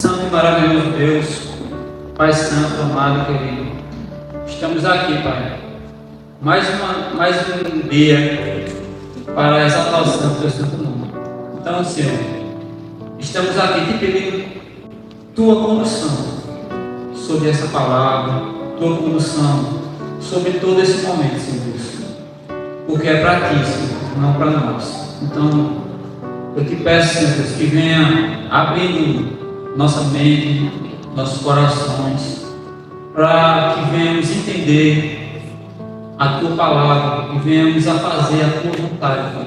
Santo e maravilhoso Deus, Pai Santo, amado, querido, estamos aqui, Pai, mais um dia para a exaltação do Teu Santo Nome. Então, Senhor, estamos aqui te pedindo Tua condução sobre essa palavra, Tua condução sobre todo esse momento, Senhor Deus, porque é para Ti, Senhor, não para nós. Então, eu te peço, Senhor Deus, que venha abrindo nossa mente, nossos corações, para que venhamos entender a Tua palavra e venhamos a fazer a Tua vontade, Pai.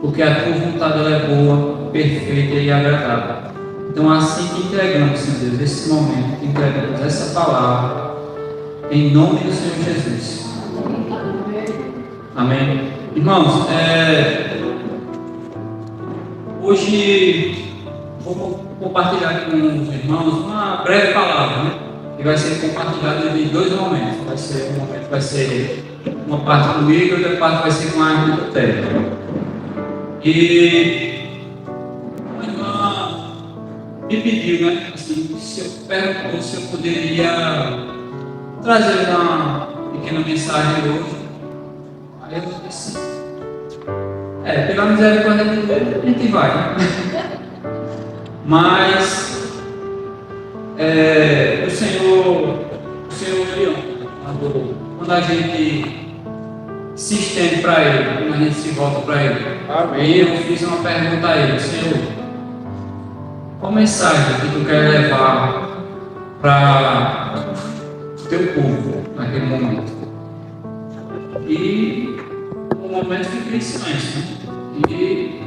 Porque a Tua vontade ela é boa, perfeita e agradável. Então, assim que entregamos, Senhor Deus, nesse momento, que entregamos essa palavra, em nome do Senhor Jesus. Amém. Irmãos, hoje vou compartilhar com os irmãos uma breve palavra, né? Que vai ser compartilhada em dois momentos. Um momento vai ser uma parte comigo e outra parte vai ser com a irmã do Télio. E uma irmã me pediu, né? Assim, se eu perguntou se eu poderia trazer uma pequena mensagem hoje. Aí eu disse, pela misericórdia de Deus, a gente vai, né? Mas o Senhor ele ama. Quando a gente se estende para Ele, quando a gente se volta para Ele. Amém. Eu fiz uma pergunta a Ele, Senhor, qual mensagem que Tu quer levar para o Teu povo naquele momento? E no momento fiquei em silêncio, né? E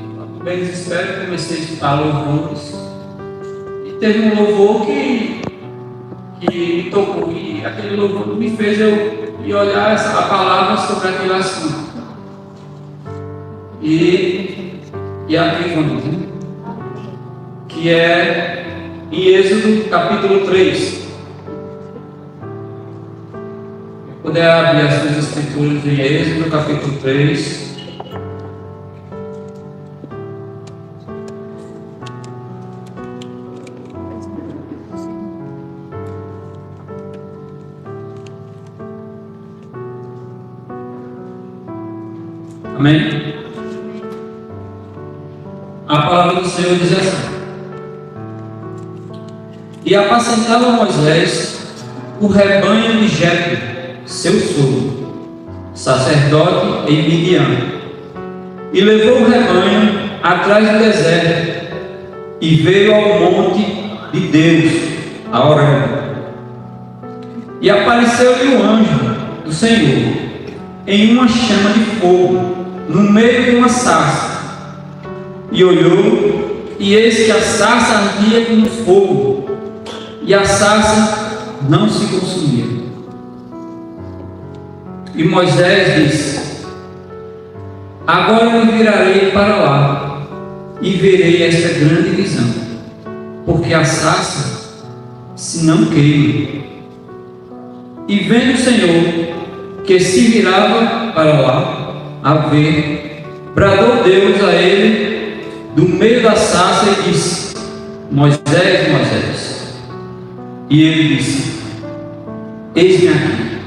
bem desespero, comecei a escutar louvores. E teve um louvor que me tocou, e aquele louvor me fez eu ir olhar a palavra sobre aquele assunto. E aqui vamos, né? Que é em Êxodo capítulo 3. Puder abrir as suas escrituras em Êxodo capítulo 3. Amém? A palavra do Senhor diz assim: E apacentava Moisés o rebanho de Jetro, seu sogro, sacerdote em Midian, e levou o rebanho atrás do deserto, e veio ao monte de Deus, a Horebe. E apareceu-lhe o anjo do Senhor em uma chama de fogo, no meio de uma sarça. E olhou, e eis que a sarça ardia como fogo, e a sarça não se consumia. E Moisés disse: Agora me virarei para lá, e verei esta grande visão, porque a sarça se não queima. E vendo o Senhor que se virava para lá a ver, bradou Deus a ele do meio da sarça e disse: Moisés, Moisés. E ele disse: Eis-me aqui.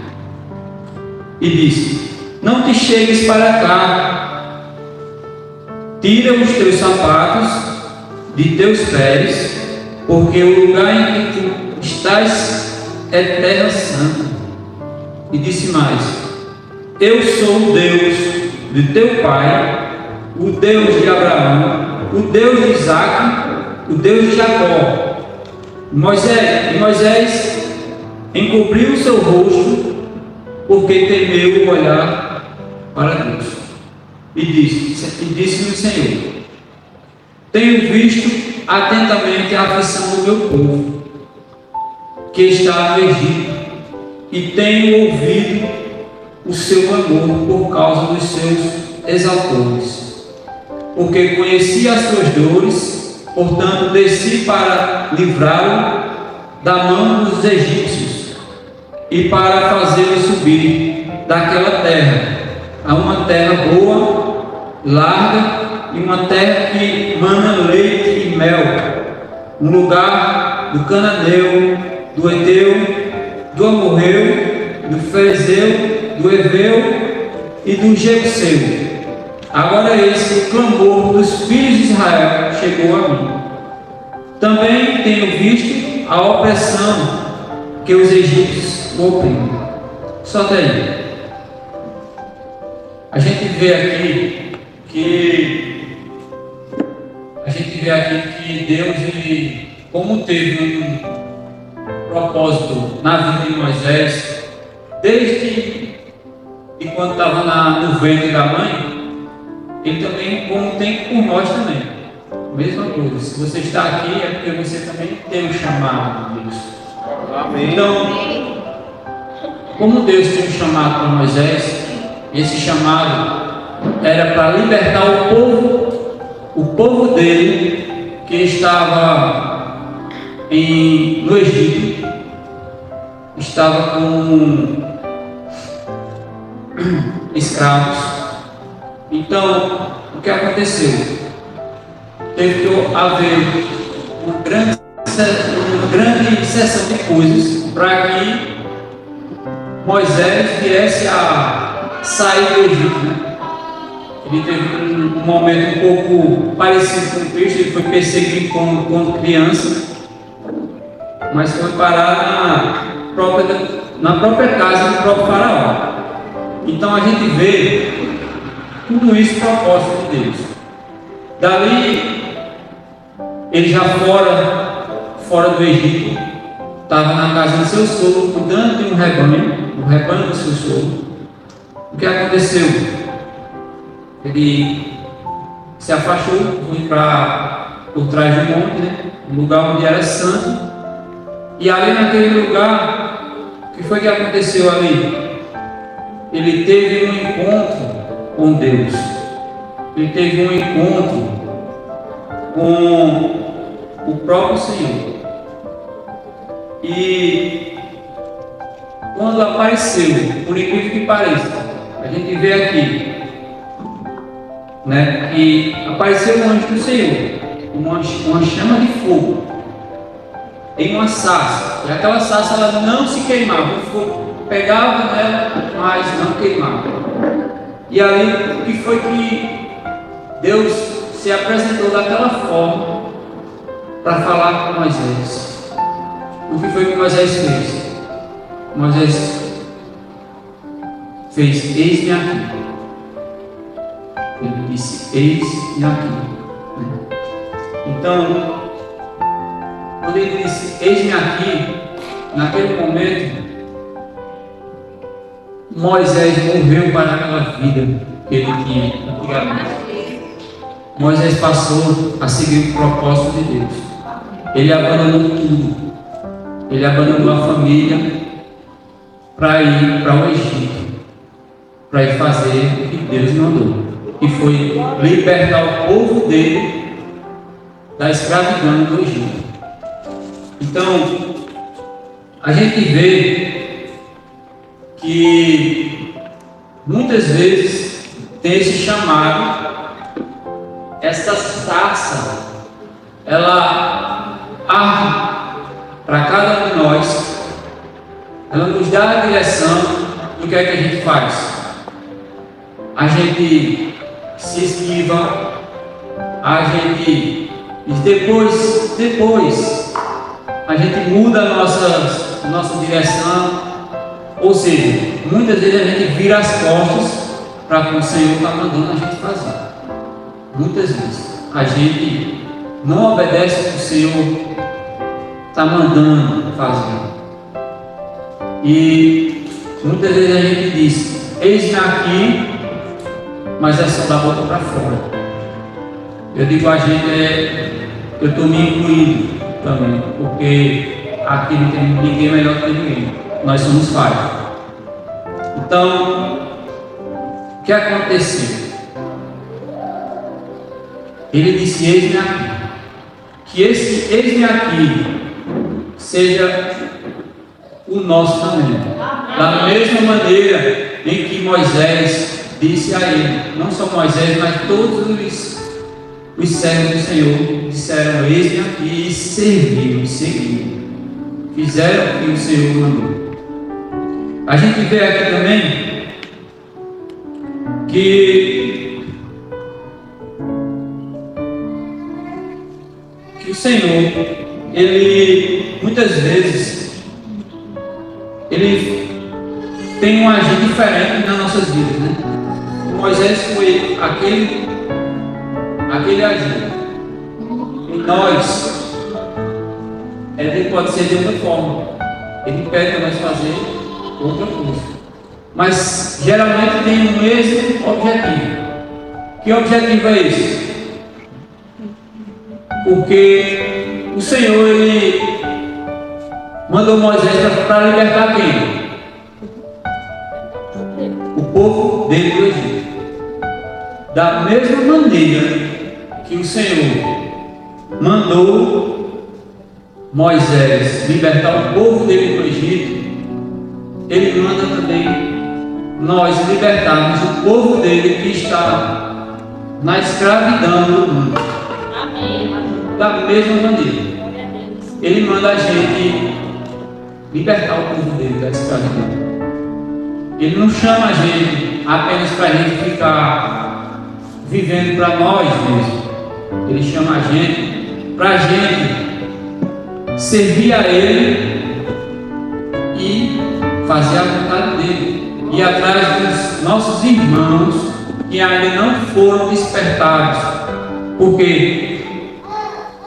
E disse: Não te chegues para cá, tira os teus sapatos de teus pés, porque o lugar em que tu estás é terra santa. E disse mais: Eu sou o Deus de teu pai, o Deus de Abraão, o Deus de Isaque, o Deus de Jacó. Moisés encobriu o seu rosto, porque temeu olhar para Deus. E disse-lhe o Senhor: Tenho visto atentamente a aflição do meu povo, que está no Egito, e tenho ouvido o seu amor por causa dos seus exaltores, porque conheci as suas dores, portanto desci para livrá-lo da mão dos egípcios e para fazê-lo subir daquela terra a uma terra boa, larga, e uma terra que mana leite e mel, um lugar do cananeu, do heteu, do amorreu, do ferezeu, do heveu e do jebuseu. Agora eis que o clamor dos filhos de Israel chegou a mim. Também tenho visto a opressão que os egípcios oprimem. Só até aí. A gente vê aqui que Deus, ele, como teve um propósito na vida de Moisés, desde quando estava no ventre da mãe, ele também, como tem por nós também. Mesma coisa, se você está aqui é porque você também tem um chamado de Deus. Amém. Então, como Deus tem um chamado para Moisés, esse chamado era para libertar o povo dele que estava no Egito, estava com escravos. Então, o que aconteceu? Teve que haver uma grande sessão de coisas para que Moisés viesse a sair do Egito, né? Ele teve um momento um pouco parecido com Cristo. Ele foi perseguido quando criança, mas foi parar na própria casa do próprio faraó. Então a gente vê tudo isso propósito de Deus. Dali, ele já fora do Egito, estava na casa do seu sogro, cuidando de um rebanho do seu sogro. O que aconteceu? Ele se afastou, foi por trás do monte, né? Um lugar onde era santo. E ali naquele lugar, o que foi que aconteceu ali? Ele teve um encontro com Deus. Ele teve um encontro com o próprio Senhor. E quando apareceu, por incrível que pareça, a gente vê aqui, né, que apareceu um anjo do Senhor, uma chama de fogo, em uma sarça. E aquela sarça ela não se queimava, o fogo pegava nela, mas não queimava. E ali, o que foi que Deus se apresentou daquela forma para falar com Moisés? O que foi que Moisés fez? Moisés fez: eis-me aqui. Ele disse: eis-me aqui. Então, quando ele disse: eis-me aqui, naquele momento, Moisés morreu para aquela vida que ele tinha antigamente. Moisés passou a seguir o propósito de Deus. Ele abandonou tudo. Ele abandonou a família para ir para o Egito, para ir fazer o que Deus mandou, que foi libertar o povo dele da escravidão do Egito. Então, a gente vê que muitas vezes tem esse chamado, essa sarça, ela arde para cada um de nós, ela nos dá a direção do que é que a gente faz. A gente se esquiva, a gente depois a gente muda a nossa direção, ou seja, muitas vezes a gente vira as costas para o que o Senhor está mandando a gente fazer. Muitas vezes a gente não obedece o que o Senhor está mandando fazer. E muitas vezes a gente diz: eis-me aqui, mas é só da boca para fora. Eu digo a gente, eu estou me incluindo também, porque aqui não tem ninguém melhor que ninguém. Nós somos falhos. Então, o que aconteceu? Ele disse: eis-me aqui. Que esse eis-me aqui seja o nosso também. Da mesma maneira em que Moisés disse a ele, não só Moisés, mas todos os servos do Senhor disseram: eis-me aqui, e serviram, e seguiram. fizeram o que o Senhor mandou. A gente vê aqui também que o Senhor, Ele muitas vezes Ele tem um agir diferente nas nossas vidas, né? Moisés foi aquele agir. E nós, ele pode ser de outra forma. Ele pede para nós fazer outra coisa. Mas geralmente tem o mesmo objetivo. Que objetivo é esse? Porque o Senhor, Ele mandou Moisés para libertar quem? O povo dele do Egito. Da mesma maneira que o Senhor mandou Moisés libertar o povo dele do Egito, Ele manda também nós libertarmos o povo dele que está na escravidão do mundo. Da mesma maneira, Ele manda a gente libertar o povo dele da escravidão. Ele não chama a gente apenas para a gente ficar vivendo para nós mesmos. Ele chama a gente para a gente servir a Ele e fazer a vontade dEle. Ir atrás dos nossos irmãos que ainda não foram despertados. Porque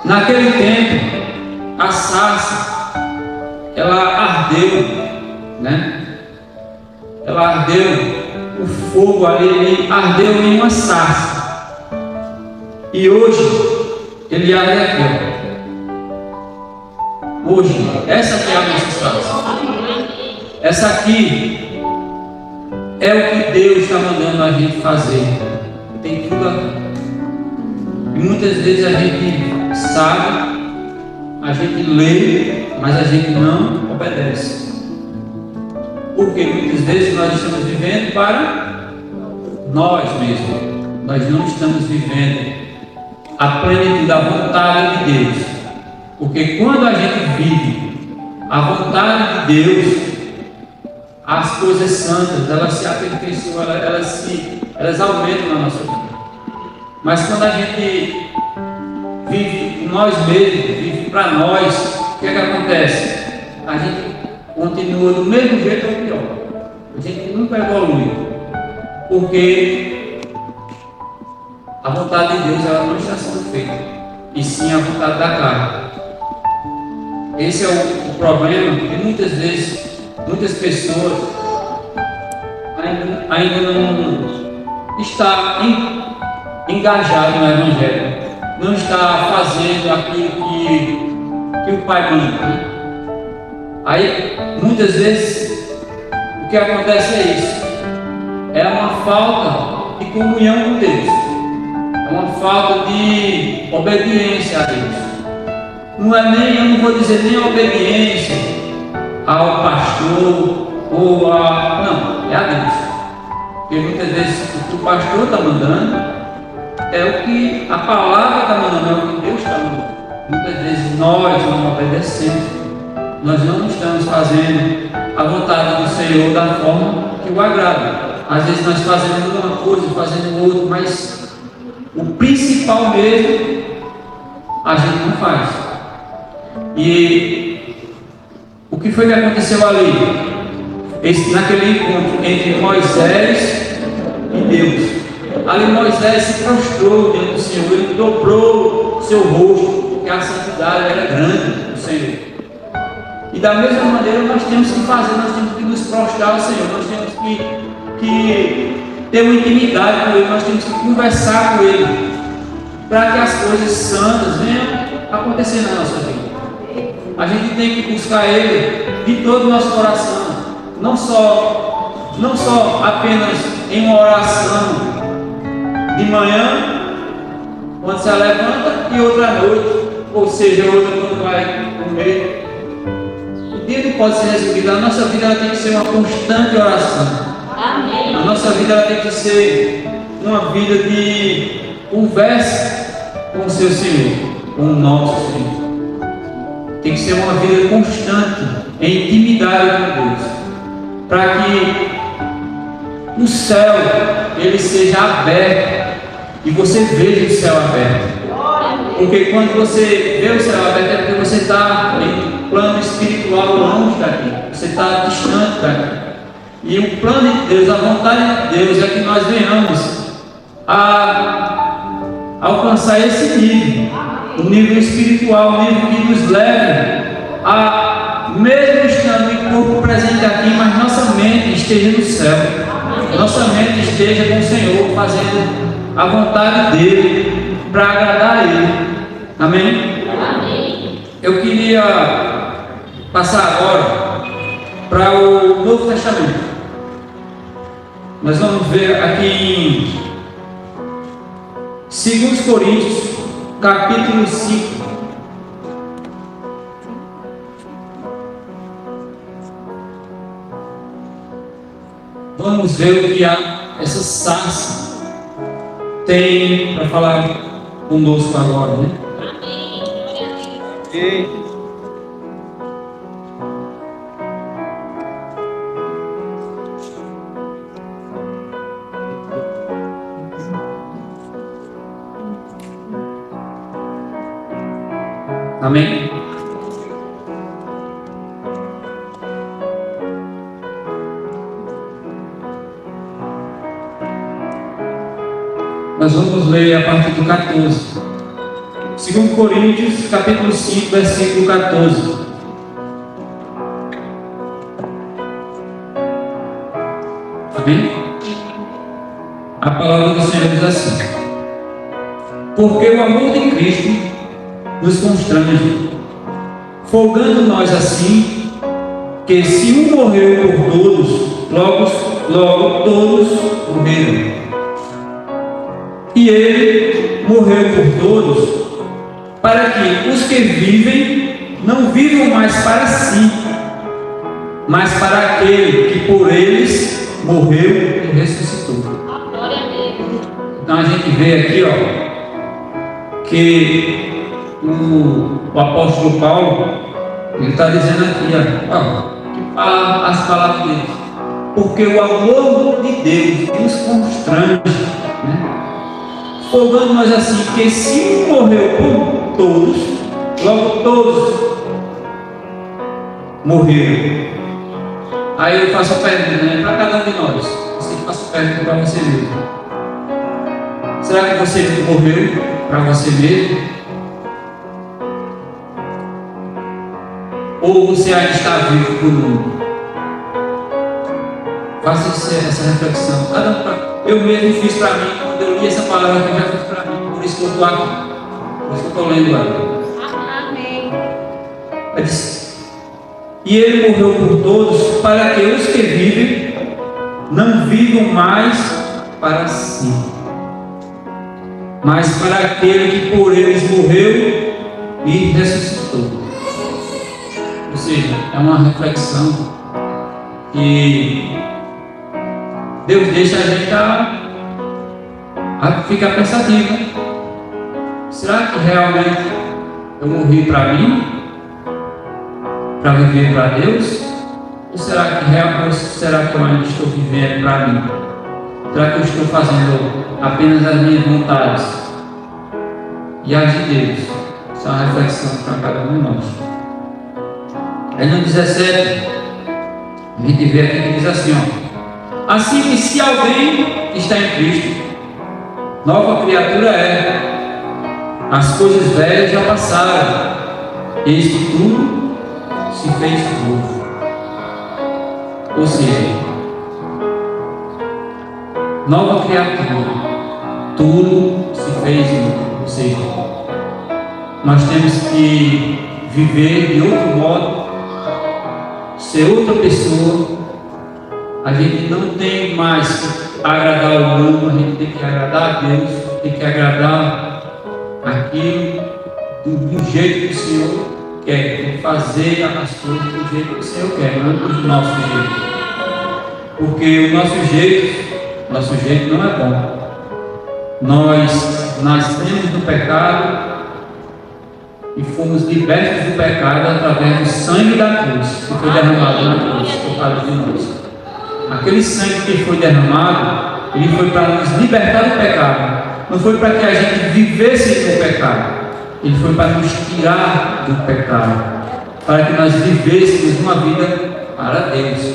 naquele tempo a sarça, ela ardeu, né? Ela ardeu, o fogo ali, ele ardeu em uma sarça. E hoje, ele arde aqui, ó. Hoje, essa aqui é a nossa sarça. Essa aqui é o que Deus está mandando a gente fazer. Tem tudo aqui. E muitas vezes a gente sabe, a gente lê, mas a gente não obedece. Porque muitas vezes nós estamos vivendo para nós mesmos. Nós não estamos vivendo a plenitude da vontade de Deus. Porque quando a gente vive a vontade de Deus, as coisas santas, elas se aperfeiçoam, elas aumentam na nossa vida. Mas quando a gente vive nós mesmos, vive para nós, o que é que acontece? A gente continua do mesmo jeito ou pior. A gente nunca evolui. Porque a vontade de Deus, ela não está sendo feita, e sim a vontade da carne. Esse é o problema que muitas vezes, muitas pessoas ainda não está engajado no Evangelho, não está fazendo aquilo que o Pai manda, né? Aí, muitas vezes, o que acontece é isso. É uma falta de comunhão com Deus. É uma falta de obediência a Deus. Não é nem, eu não vou dizer nem a obediência ao pastor ou a... Não, é a Deus. Porque muitas vezes o que o pastor está mandando é o que a palavra está mandando, é o que Deus está mandando. Muitas vezes nós não obedecemos. Nós não estamos fazendo a vontade do Senhor da forma que o agrada. Às vezes nós fazemos uma coisa, fazendo outra, mas o principal mesmo a gente não faz. E o que foi que aconteceu ali? Naquele encontro entre Moisés e Deus. Ali Moisés se prostrou diante do Senhor, ele dobrou o seu rosto, porque a santidade era grande do Senhor. E da mesma maneira nós temos que fazer, nós temos que nos prostrar ao Senhor, nós temos que ter uma intimidade com Ele, nós temos que conversar com Ele, para que as coisas santas venham acontecer na nossa vida. A gente tem que buscar Ele de todo o nosso coração, não só apenas em uma oração de manhã, quando se levanta, e outra à noite, ou seja, outra quando vai comer. Não pode ser resolvido. A nossa vida ela tem que ser uma constante oração. Amém. A nossa vida ela tem que ser uma vida de conversa com o seu Senhor, com o nosso Senhor. tem que ser uma vida constante, em intimidade com Deus, para que o céu ele seja aberto e você veja o céu aberto. Porque quando você vê o céu aberto é porque você está em plano espiritual longe daqui, você está distante daqui. E o plano de Deus, a vontade de Deus é que nós venhamos a alcançar esse nível, o nível espiritual, o nível que nos leve a, mesmo estando em corpo presente aqui, mas nossa mente esteja no céu, nossa mente esteja com o Senhor, fazendo a vontade dEle, para agradar a Ele. Amém? Amém. Eu queria passar agora para o Novo Testamento. Nós vamos ver aqui em 2 Coríntios, capítulo 5. Vamos ver o que essa sarça tem para falar conosco agora, né? Amém. Amém? Nós vamos ler a partir do 14. 2 Coríntios, capítulo 5, versículo 14. Amém? A palavra do Senhor diz assim: porque o amor de Cristo nos constrange, folgando nós assim, que se um morreu por todos, logo todos morreram. E Ele morreu por todos, para que os que vivem não vivam mais para si, mas para aquele que por eles morreu e ressuscitou. Então a gente vê aqui, que o apóstolo Paulo, ele está dizendo aqui, as palavras dele, porque o amor de Deus nos constrange, né? Folgando nós assim, que se um morreu por todos, logo todos morreram. Aí eu faço a pergunta, né, para cada um de nós. Você faz a pergunta para você mesmo: será que você morreu para você mesmo? Ou você ainda está vivo para o mundo? Faça essa reflexão. Cada um, eu mesmo fiz para mim, quando eu li essa palavra, eu já fiz para mim. Por isso que eu estou aqui, por isso que eu estou lendo ela. Amém. E Ele morreu por todos, para que os que vivem não vivam mais para si, mas para aquele que por eles morreu e ressuscitou. Ou seja, é uma reflexão que Deus deixa a gente a ficar pensativo. Será que realmente eu morri para mim? Para viver para Deus? Ou será que eu ainda estou vivendo para mim? Será que eu estou fazendo apenas as minhas vontades e as de Deus? Isso é uma reflexão para cada um de nós. Aí no 17, a gente vê aqui que diz assim, assim que se alguém está em Cristo, nova criatura é, as coisas velhas já passaram, eis que tudo se fez novo. Ou seja, nova criatura, tudo se fez novo. Ou seja, nós temos que viver de outro modo, ser outra pessoa. A gente não tem mais que agradar o mundo, a gente tem que agradar a Deus, tem que agradar aquilo do jeito que o Senhor quer, tem que fazer as coisas do jeito que o Senhor quer, não do nosso jeito. Porque o nosso jeito não é bom. Nós nascemos no pecado e fomos libertos do pecado através do sangue da cruz, que foi derramado na cruz por causa de nós. Aquele sangue que foi derramado, ele foi para nos libertar do pecado. Não foi para que a gente vivesse no pecado. Ele foi para nos tirar do pecado, para que nós vivêssemos uma vida para Deus,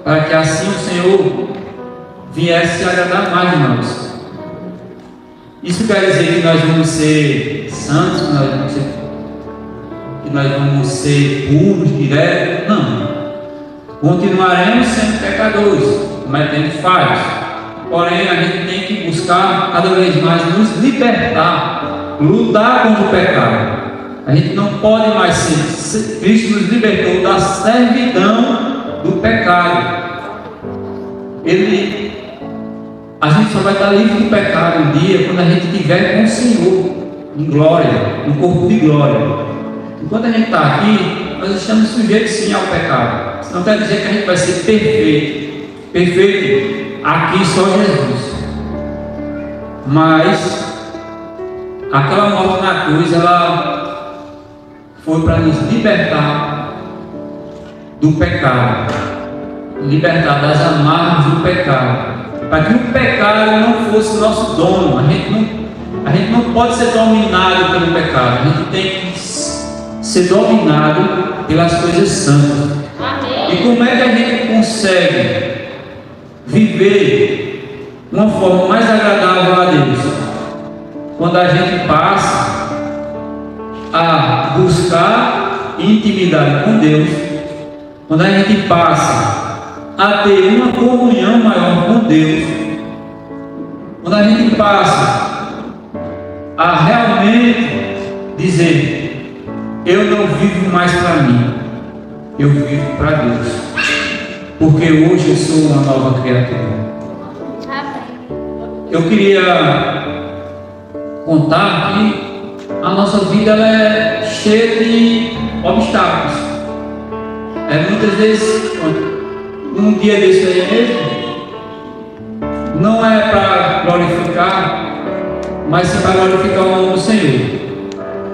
para que assim o Senhor viesse se agradar mais de nós. Isso quer dizer que nós vamos ser santos, que nós vamos ser puros, diretos? Não. Continuaremos sendo pecadores, cometendo falhas. Porém, a gente tem que buscar cada vez mais nos libertar, lutar contra o pecado. A gente não pode mais ser. Cristo nos libertou da servidão do pecado. A gente só vai estar livre do pecado um dia quando a gente estiver com o Senhor em glória, no corpo de glória. Enquanto a gente está aqui, nós estamos sujeitos sim ao pecado. Isso não quer dizer que a gente vai ser perfeito. Perfeito aqui só Jesus. Mas aquela morte na cruz, ela foi para nos libertar do pecado, libertar das amarras do pecado, para que o pecado não fosse nosso dono. A gente não pode ser dominado pelo pecado. A gente tem que ser dominado pelas coisas santas. Amém. E como é que a gente consegue viver uma forma mais agradável a Deus? Quando a gente passa a buscar intimidade com Deus, quando a gente passa a ter uma comunhão maior com Deus, quando a gente passa a realmente dizer: eu não vivo mais para mim, eu vivo para Deus, porque hoje eu sou uma nova criatura. Eu queria contar que a nossa vida ela é cheia de obstáculos. Muitas vezes, um dia desse aí mesmo, não é para glorificar, mas sim para glorificar o nome do Senhor.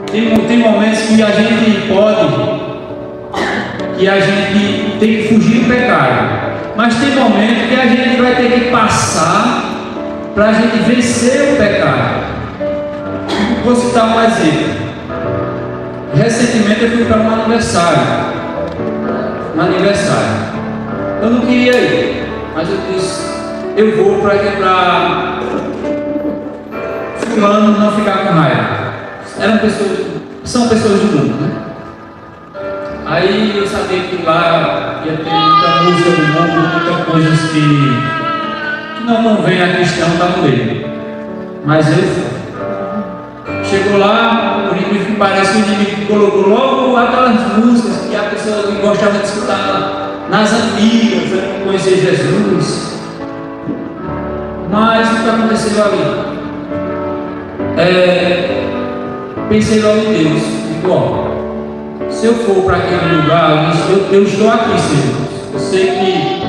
Tem momentos que a gente tem que fugir do pecado, mas tem momentos que a gente vai ter que passar para a gente vencer o pecado. Vou citar um exemplo. Recentemente eu fui para um aniversário. Eu não queria ir, mas eu disse: eu vou para fulano não ficar com raiva. São pessoas do mundo, né? Aí eu sabia que lá ia ter muita música do mundo, muitas coisas que não convém a cristão estar no meio. Mas eu fui. Chegou lá, por incrível que pareça, o inimigo colocou logo aquelas músicas que a pessoa gostava de escutar nas antigas, para conhecer Jesus. Mas o que aconteceu ali? Pensei logo em Deus. Digo: se eu for para aquele lugar, eu estou aqui, Senhor. Eu sei que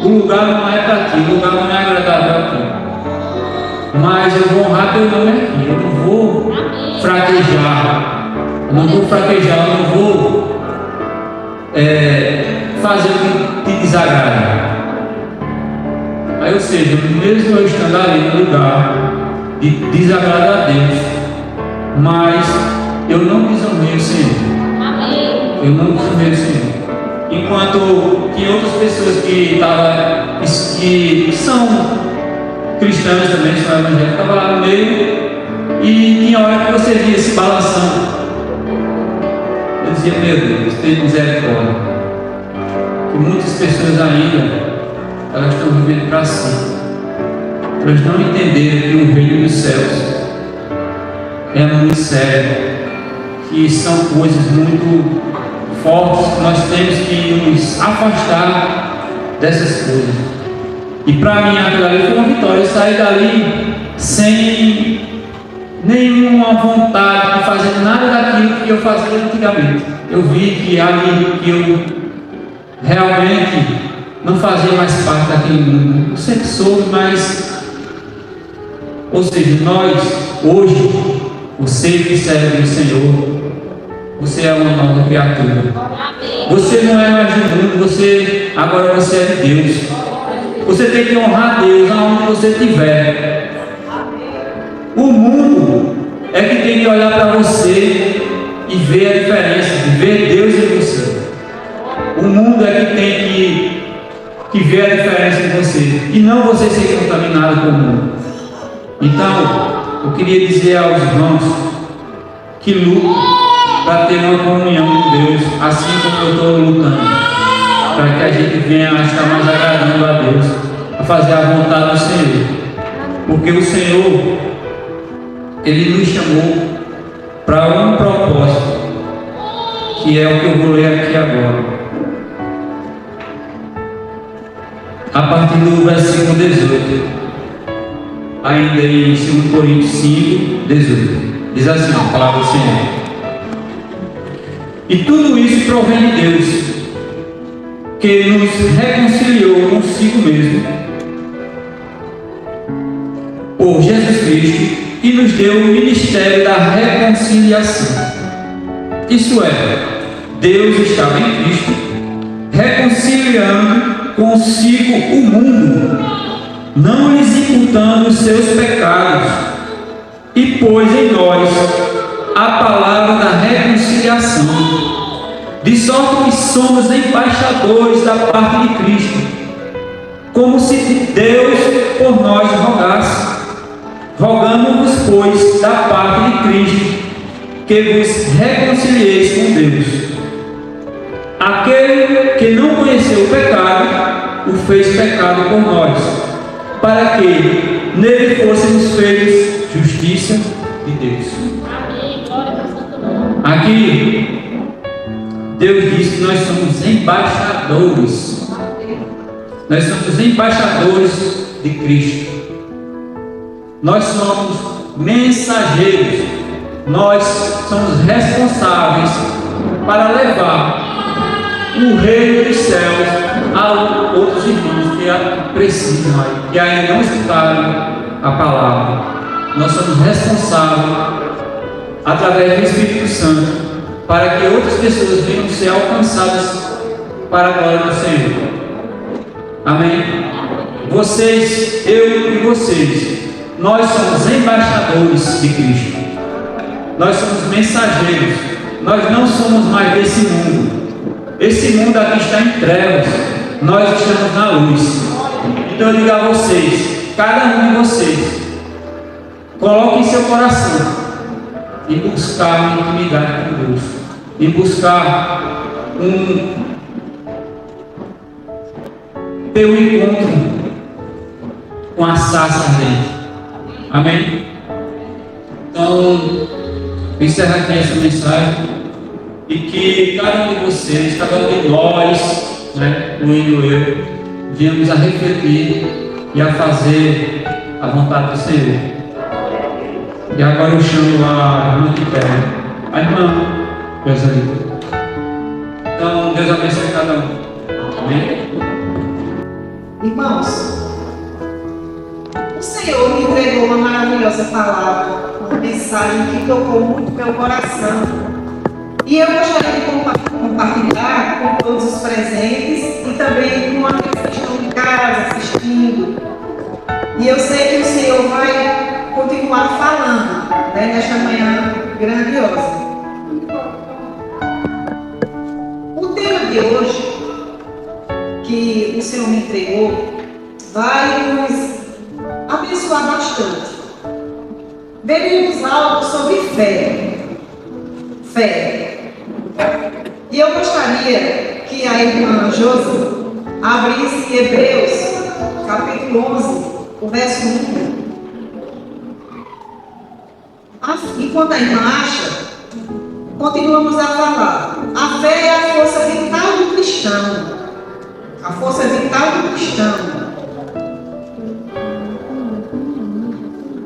o lugar não é para ti, o lugar não é agradável aqui. Mas eu vou honrar teu nome aqui. Eu não vou fraquejar. Eu não vou fazer o que te desagrada. Aí, ou seja, mesmo eu estando ali no lugar de desagradar a Deus, mas eu não desonrei o Senhor. Eu não desonrei o Senhor. Enquanto que outras pessoas que são cristãs também, são evangélicos, estavam lá no meio e tinha hora que você via se balançando. Eu dizia: meu Deus, tenha misericórdia. Que muitas pessoas ainda elas estão vivendo para si. Elas não entenderam que o reino dos céus é muito sério, que são coisas muito fortes, que nós temos que nos afastar dessas coisas. E para mim aquilo ali foi uma vitória. Eu saí dali sem nenhuma vontade de fazer nada daquilo que eu fazia antigamente. Eu vi que ali que eu realmente não fazia mais parte daquele mundo. Eu sempre soube, mas, ou seja, nós hoje, você que serve o Senhor, Você é uma nova criatura. Você não é mais do mundo, agora você é de Deus. Você tem que honrar Deus aonde você estiver. O mundo é que tem que olhar para você e ver a diferença, de ver Deus em você. O mundo é que tem que ver a diferença em você, e não você ser contaminado com o mundo. Então, eu queria dizer aos irmãos que lutam para ter uma comunhão com Deus, assim como eu estou lutando, para que a gente venha a estar mais agradando a Deus, a fazer a vontade do Senhor. Porque o Senhor, Ele nos chamou para um propósito, que é o que eu vou ler aqui agora. A partir do versículo 18, ainda em 2 Coríntios 5, 18, diz assim a palavra do Senhor: e tudo isso provém de Deus, que nos reconciliou consigo mesmo por Jesus Cristo e nos deu o ministério da reconciliação. Isso é, Deus estava em Cristo reconciliando consigo o mundo, não lhes imputando os seus pecados, e pôs em nós a palavra da reconciliação, de sorte que somos embaixadores da parte de Cristo, como se Deus por nós rogasse. Rogamos-vos, pois, da parte de Cristo, que vos reconcilieis com Deus. Aquele que não conheceu o pecado, o fez pecado por nós, para que nele fôssemos feitos justiça de Deus. Aqui, Deus diz que nós somos embaixadores. Nós somos embaixadores de Cristo. Nós somos mensageiros. Nós somos responsáveis para levar o reino dos céus a outros irmãos que precisam, que ainda não escutaram a palavra. Nós somos responsáveis, através do Espírito Santo, para que outras pessoas venham ser alcançadas para a glória do Senhor. Amém? Vocês, eu e vocês, nós somos embaixadores de Cristo. Nós somos mensageiros. Nós não somos mais desse mundo. Esse mundo aqui está em trevas. Nós estamos na luz. Então eu digo a vocês, cada um de vocês, coloque em seu coração e buscar uma intimidade com Deus, e buscar ter um encontro com a sarça ardente. Amém? Então, eu encerro aqui essa mensagem, e que cada um de vocês, cada um de nós, incluindo eu, venhamos a refletir e a fazer a vontade do Senhor. E agora eu chamo a irmã que pede. A irmã, Deus abençoe. Então, Deus abençoe cada um. Amém? Irmãos, o Senhor me entregou uma maravilhosa palavra, uma mensagem que tocou muito meu coração. E eu gostaria de compartilhar com todos os presentes e também com aqueles que estão em casa assistindo. E eu sei que o Senhor vai continuar falando, nesta manhã grandiosa. O tema de hoje, que o Senhor me entregou, vai nos abençoar bastante. Veremos algo sobre fé. Fé. E eu gostaria que a irmã Josi abrisse Hebreus, capítulo 11, o verso 1. Enquanto a irmã acha, continuamos a falar. A fé é a força vital do cristão. A força vital do cristão.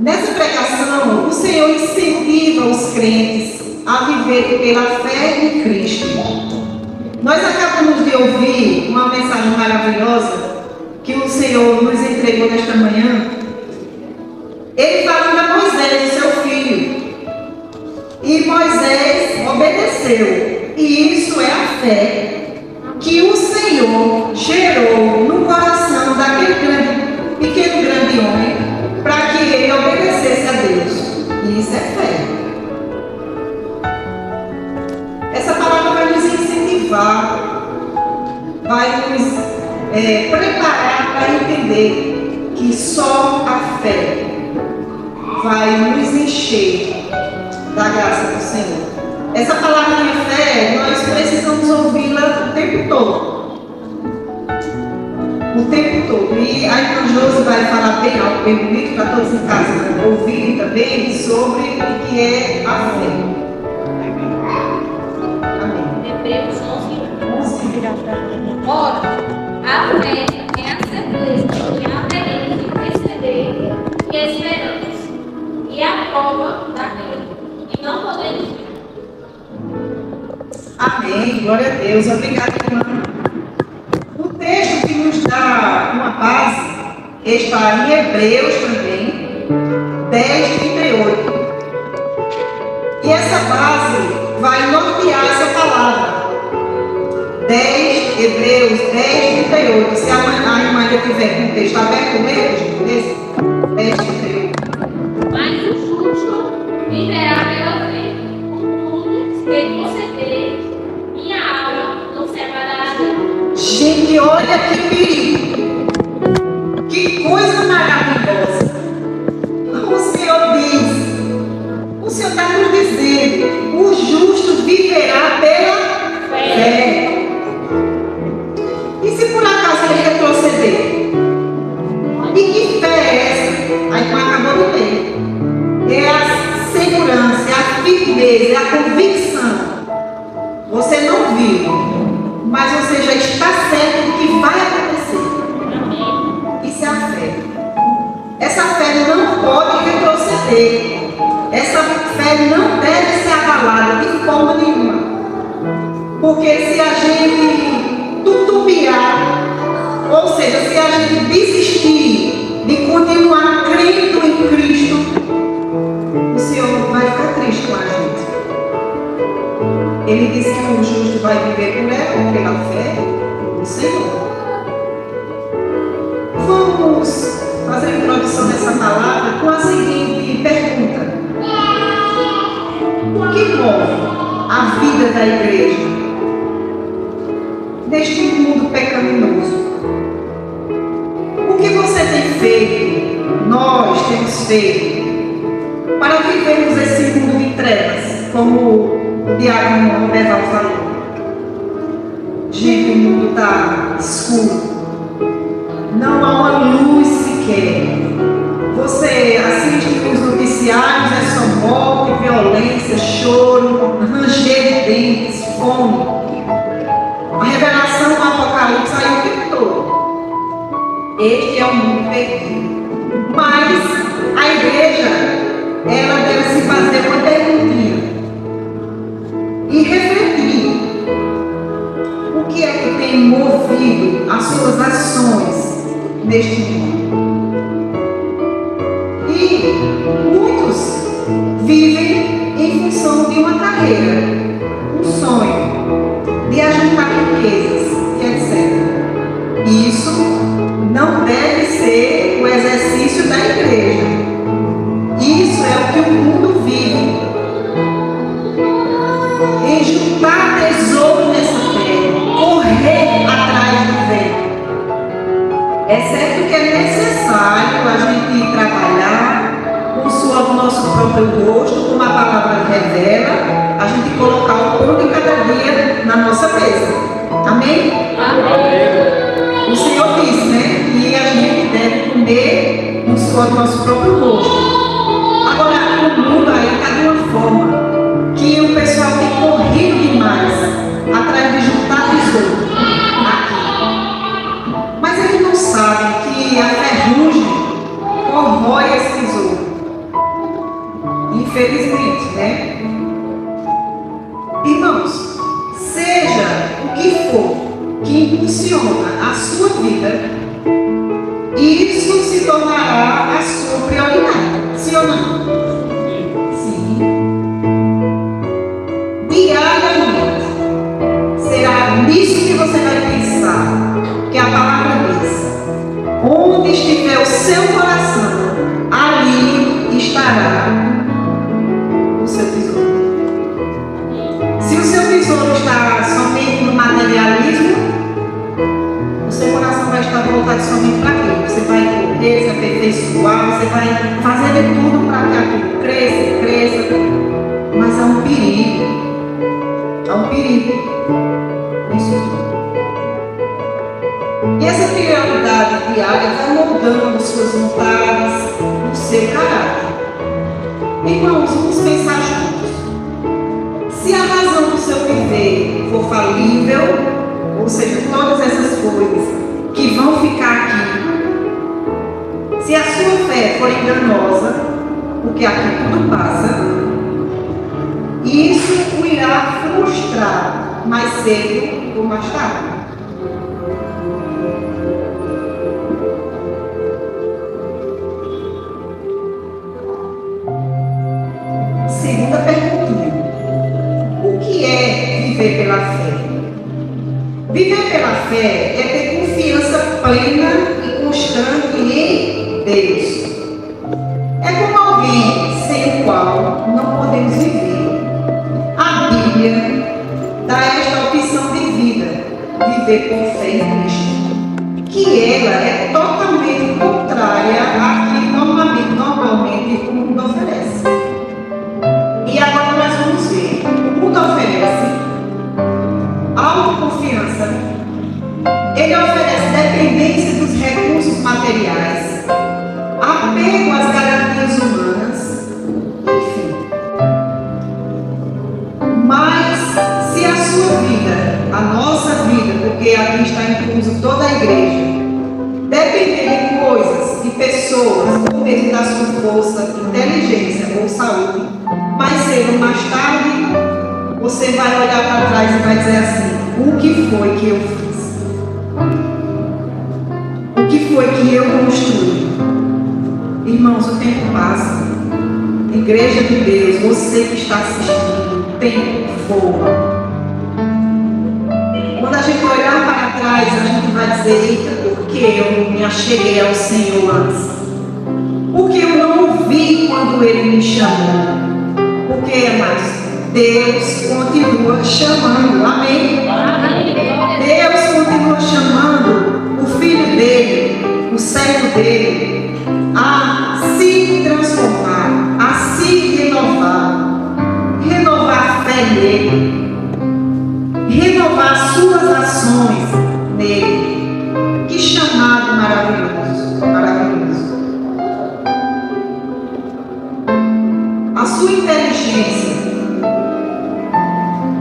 Nessa pregação, o Senhor incentiva os crentes a viver pela fé em Cristo. Nós acabamos de ouvir uma mensagem maravilhosa que o Senhor nos entregou nesta manhã. Ele falando a Moisés, seu filho. E Moisés obedeceu. aconteceu. E isso é a fé que o Senhor gerou no coração daquele pequeno grande homem para que ele obedecesse a Deus. E isso é fé. Essa palavra vai nos incentivar, vai nos preparar para entender que só a fé vai nos encher da graça do Senhor. Essa palavrinha fé, nós precisamos ouvi-la o tempo todo. O tempo todo. E a irmã Josi vai falar bem alto, bem bonito, para todos em casa ouvirem também sobre o que é a fé. Amém. Hebreus 11. Ora, a fé é a certeza que haveremos de receber e esperamos, e a prova daquilo que não podemos ver. Amém, glória a Deus, obrigada, irmã. O texto que nos dá uma base está em Hebreus também, 10:38. E essa base vai nortear essa palavra. Hebreus 10:38. Se a irmã ainda tiver com o texto aberto, leia, gente, 10:38. Mas o justo viverá pela fé. Contudo, se conceder, minha alma não será dada. Gente, olha que perigo. Que coisa maravilhosa. O Senhor diz, o Senhor está nos dizendo, o justo viverá pela fé. E se por acaso ele retroceder? E que fé é essa? A irmã acabou de ler. É a segurança, é a firmeza, é a convicção. Você não viu, mas você já está certo do que vai acontecer. Isso é a fé. Essa fé não pode retroceder. Essa fé não deve ser abalada de forma nenhuma. Porque se a gente tutubiar, ou seja, se a gente desistir de continuar crendo em Cristo, o Senhor vai ficar triste com a gente. Ele disse que o justo vai viver por ela, pela fé do Senhor. Vamos fazer a introdução dessa palavra com a seguinte pergunta: o que move a vida da igreja neste mundo pecaminoso? O que você tem feito, nós temos feito, para vivermos esse mundo de trevas, como o diácono Beval falou? Gente, o mundo está escuro. Não há uma luz sequer. Você assiste os noticiários, é só morte, violência, choro, ranger de dentes, fome. A revelação do Apocalipse saiu o tempo todo. Este é o mundo perdido. Mas a igreja, ela deve se fazer uma perguntinha e refletir. O que é que tem movido as suas ações neste mundo? E muitos vivem em função de uma carreira, um sonho, de ajuntar riquezas e etc. Isso não deve ser o exercício da igreja. Isso é o que o mundo vive. Em juntar tesouro nessa terra, correr atrás do vento. É certo que é necessário a gente trabalhar com o nosso próprio gosto, como a palavra revela, a gente colocar o pão de cada dia na nossa mesa. Amém? Amém. O Senhor disse, né, que a gente deve comer no suor do nosso próprio gosto. Agora, o mundo aí está de uma forma que o pessoal tem corrido demais atrás de juntar tesouro aqui. Mas eles não sabem que a ferrugem corrói esse tesouro. Infelizmente, né? Irmãos, seja o que for que impulsiona a sua vida, isso se tornará a sua prioridade. Sim ou não? Sim. Diariamente você vai fazer de tudo para que aquilo cresça, mas há um perigo. Há um perigo nisso tudo. E essa prioridade diária vai moldando suas vontades, o seu caráter. Irmãos, vamos pensar juntos. Se a razão do seu viver for falível, ou seja, todas essas coisas que vão ficar aqui, se a sua fé for enganosa, porque aqui tudo passa, isso o irá frustrar mais cedo ou mais tarde. Segunda perguntinha. O que é viver pela fé? Viver pela fé é ter confiança plena e constante em Deus. É como alguém sem o qual não podemos viver. A Bíblia dá esta opção de vida, viver com fé em Cristo, que ela é totalmente contrária à que normalmente o mundo oferece. E agora nós vamos ver. O mundo oferece autoconfiança, ele oferece dependência dos recursos materiais, apego às garantias humanas, enfim. Mas se a sua vida, a nossa vida, porque aqui está incluso toda a igreja, depender de coisas, de pessoas, ou mesmo da sua força, inteligência ou saúde, mais cedo ou mais tarde, você vai olhar para trás e vai dizer assim: o que foi que eu fiz? O que foi que eu construí? Irmãos, o tempo passa. Igreja de Deus, você que está assistindo, o tempo voa. Quando a gente olhar para trás, a gente vai dizer: eita, por que eu não me acheguei ao Senhor antes? Por que eu não ouvi quando Ele me chamou? Porque, amados, Deus continua chamando, amém? Deus continua chamando o filho dele, o servo dele, a se transformar, a se renovar a fé nele, renovar suas ações nele. Que chamado maravilhoso, maravilhoso. A sua inteligência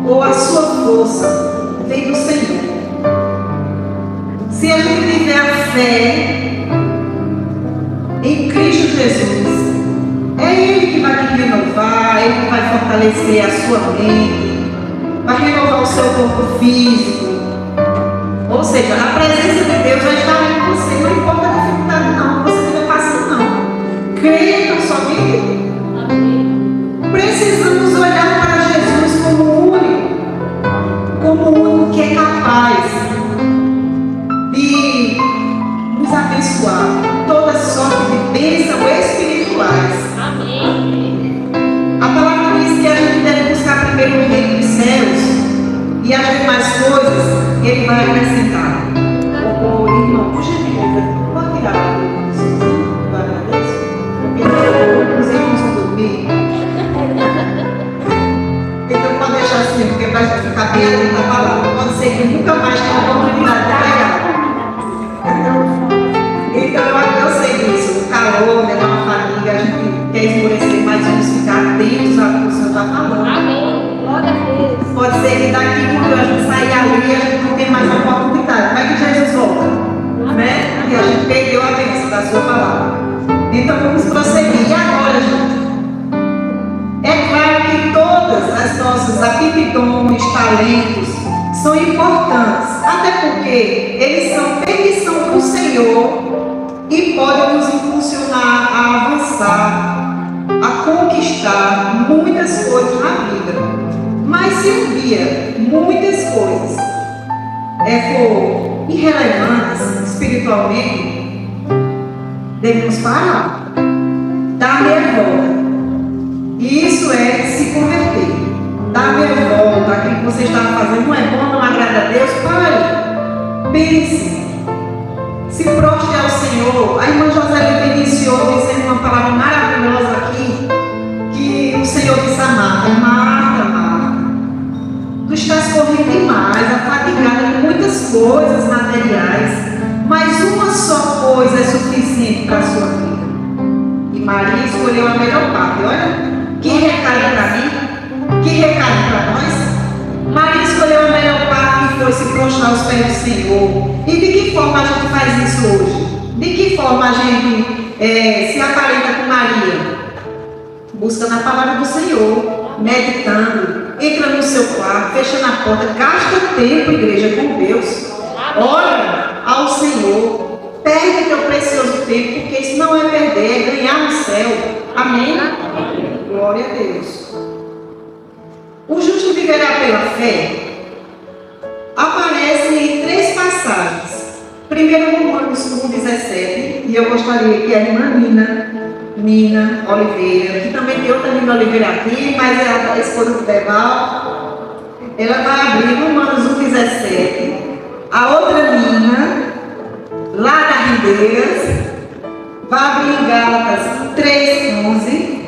ou a sua força vem do Senhor. Se a gente tiver a fé em Cristo Jesus, é Ele que vai te renovar, é Ele que vai fortalecer a sua mente, vai renovar o seu corpo físico. Ou seja, a presença de Deus vai estar aí com você, não importa a dificuldade não, que você estiver passando não. Creia tão somente. Precisamos olhar para Jesus como o único que é capaz de nos abençoar com toda sorte de bênçãos espirituais. Amém. A palavra diz que a gente deve buscar primeiro o reino dos céus e as demais coisas Ele vai acrescentar. Ô irmão, por gentileza, pode tirar o somzinho do agradeço? Porque os irmãos vão dormir. Então pode deixar assim, porque vai ficar bem ali na palavra. Pode ser que nunca mais tenha a oportunidade de pregar. Então eu sei disso. O calor, né, uma fadiga, a gente quer esmorecer mais uns, ficar atentos ao que o Senhor está falando. Amém. Glória a Deus. Pode ser que daqui, quando a gente sair ali, a gente não tem mais a oportunidade. Vai que Jesus volta, né? E a gente perdeu a bênção da sua palavra. Então vamos prosseguir. E agora, gente? É claro que todas as nossas aptidões, talentos são importantes, até porque eles são permissão do Senhor e podem nos impulsionar a avançar, a conquistar muitas coisas na vida. Mas se um dia muitas coisas for irrelevantes espiritualmente, devemos parar, dar meia volta. E isso é se converter. Dar meia volta, aquilo que você estava fazendo não é bom, não agrada a Deus. Pare, pense, se prostre ao Senhor. A irmã Josélia iniciou dizendo uma coisas materiais, mas uma só coisa é suficiente para a sua vida. E Maria escolheu a melhor parte. Olha, que recado para mim, que recado para nós. Maria escolheu a melhor parte, que foi se prostrar aos pés do Senhor. E de que forma a gente faz isso hoje? De que forma a gente se aparenta com Maria? Buscando a palavra do Senhor, meditando, entra no seu quarto, fechando a porta, gasta tempo, igreja, com Deus. Ora ao Senhor, perde teu precioso tempo, porque isso não é perder, é ganhar no céu. Amém? Glória a Deus. O justo viverá pela fé. Aparece em 3 passagens. Primeiro, Romanos 1,17, e eu gostaria que a irmã Nina Oliveira, que também tem outra Nina Oliveira aqui, mas é a esposa do Deval, ela vai abrir Romanos 1,17. A outra Nina, lá da Ribeiras, vai abrir em Gálatas 3,11.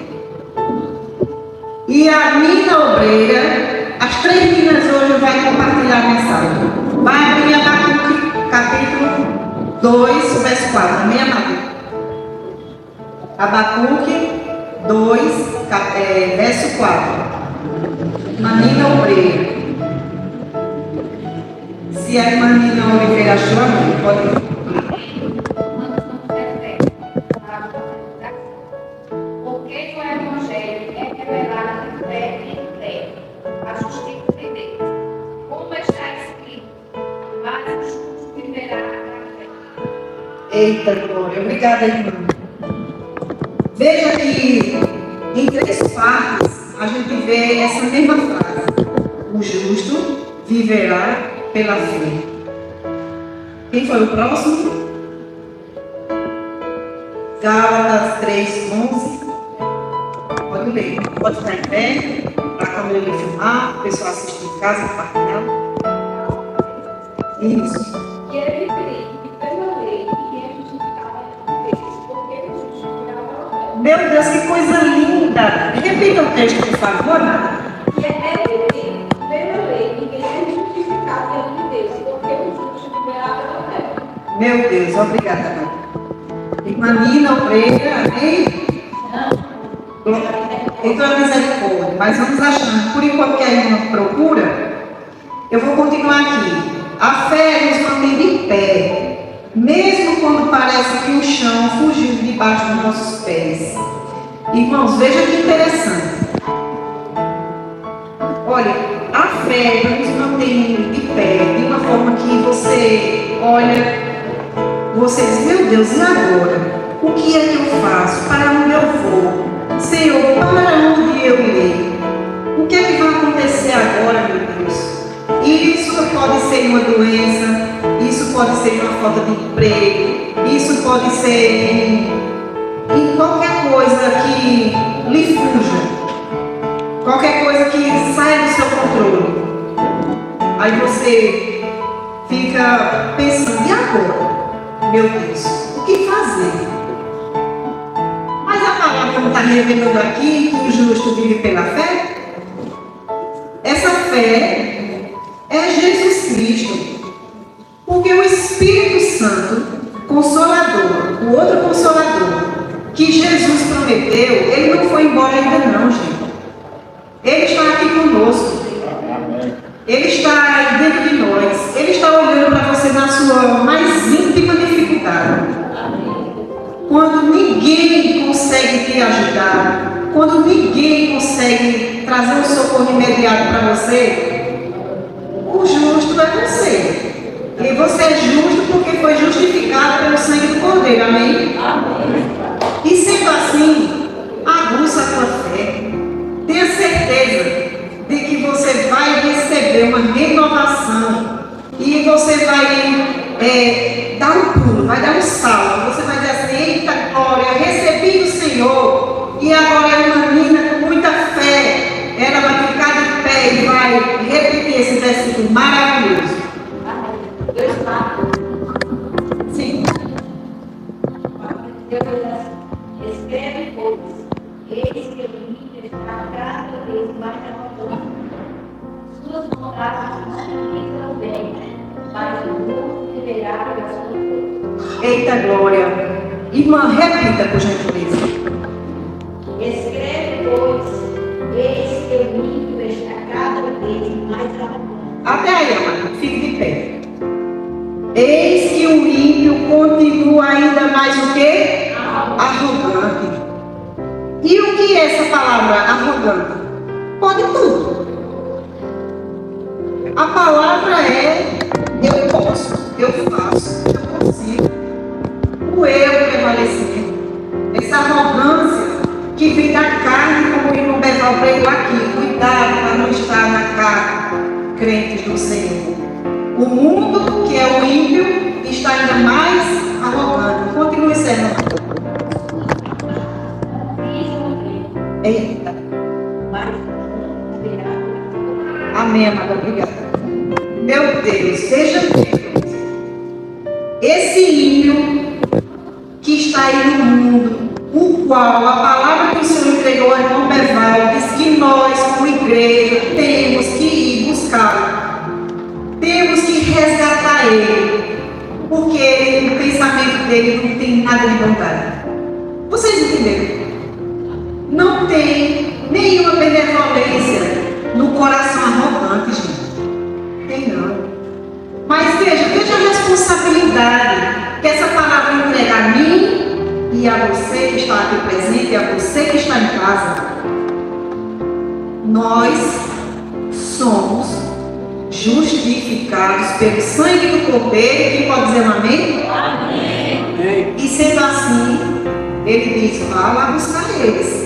E a Nina Obreira, as 3 Ninas hoje vai compartilhar a mensagem. Vai abrir Abacuque, capítulo 2, verso 4. Amém, amado? Abacuque 2, verso 4. Uma Nina Obreira. Se a irmã Nina Oliveira achou, amém, pode. Porque o Evangelho é revelado em fé e em fé, a justiça de Deus. Como está escrito, mas o justo viverá pela fé. Eita, glória. Obrigada, irmã. Veja que em 3 partes a gente vê essa mesma frase. O justo viverá pela fé. Quem foi o próximo? Gálatas 3,11. Pode ler. Pode ficar em pé, para quando ele filmar, o pessoal assistir em casa, compartilhar. Isso. E ele crê que pela lei ninguém é justificado em Deus, porque o justo viverá pela fé. Meu Deus, que coisa linda! Repita o texto, por favor. E é ele crê que pela lei ninguém é justificado em Deus, porque o justo viverá pela fé. Meu Deus, obrigada, Maria. Irmã Nina Obreira, amém? Entrou a misericórdia, mas vamos achando. Por enquanto que a irmã procura, eu vou continuar aqui. A fé nos mantém de pé, mesmo quando parece que o chão fugiu debaixo dos nossos pés. Irmãos, veja que interessante. Olha, a fé nos mantém de pé de uma forma que você olha, você diz, meu Deus, e agora? O que é que eu faço? Para onde eu vou? Senhor, para onde eu irei? O que é que vai acontecer agora, meu Deus? Isso pode ser uma doença, isso pode ser uma falta de emprego, isso pode ser em qualquer coisa que lhe fuja, qualquer coisa que saia do seu controle. Aí você fica pensando, e agora? Meu Deus, o que fazer? Mas a palavra não está revelando aqui que o justo vive pela fé? Essa fé é Jesus Cristo. Porque o Espírito Santo, Consolador, o outro Consolador, que Jesus prometeu, ele não foi embora ainda não, gente. Ele está aqui conosco. Ele está aí dentro de nós. Ele está olhando para você na sua mais íntima dificuldade. Quando ninguém consegue te ajudar, quando ninguém consegue trazer um socorro imediato para você, o justo é você. E você é justo porque foi justificado pelo sangue do Cordeiro. Amém? Amém. E sendo assim, aguça a tua fé. Tenha certeza de que você vai receber uma renovação. E você vai dar um pulo, vai dar um salto. Você vai dizer assim, eita glória, recebi do Senhor. E agora a irmã Nina, com muita fé, ela vai ficar de pé e vai repetir esse versículo maravilhoso. Sim. Escreve, pois, eis que o líder está cada vez mais avançado. Suas vontades não bem, mas o Eita glória. Irmã, repita, por gentileza. Escreve, pois, eis que o ímpio está cada vez mais arrogante. Até aí, amada, fique de pé. Eis que o ímpio continua ainda mais o quê? Arrogante. E o que é essa palavra arrogante? Pode tudo. A palavra é eu posso, eu faço, eu consigo. O eu prevalecendo. Essa arrogância que vem da carne, como o irmão Beval pregou aqui. Cuidado para não estar na carne, crentes do Senhor. O mundo, que é o ímpio, está ainda mais arrogante. Continue sendo arrogante. Eita. Amém, amada. Obrigada. Meu Deus, veja Deus. Esse ímpio que está aí no mundo, o qual a palavra que o Senhor entregou ao irmão Beval diz que nós, como igreja, temos que ir buscar, temos que resgatar ele, porque o pensamento dele não tem nada de bondade. Vocês entenderam? Não tem nenhuma benevolência no coração arrogante, gente. Tem não. Mas veja a responsabilidade que essa palavra entrega a mim e a você que está aqui presente e a você que está em casa. Nós somos justificados pelo sangue do Cordeiro. Quem pode dizer um amém? Amém. E sendo assim, ele diz, vá lá buscar eles.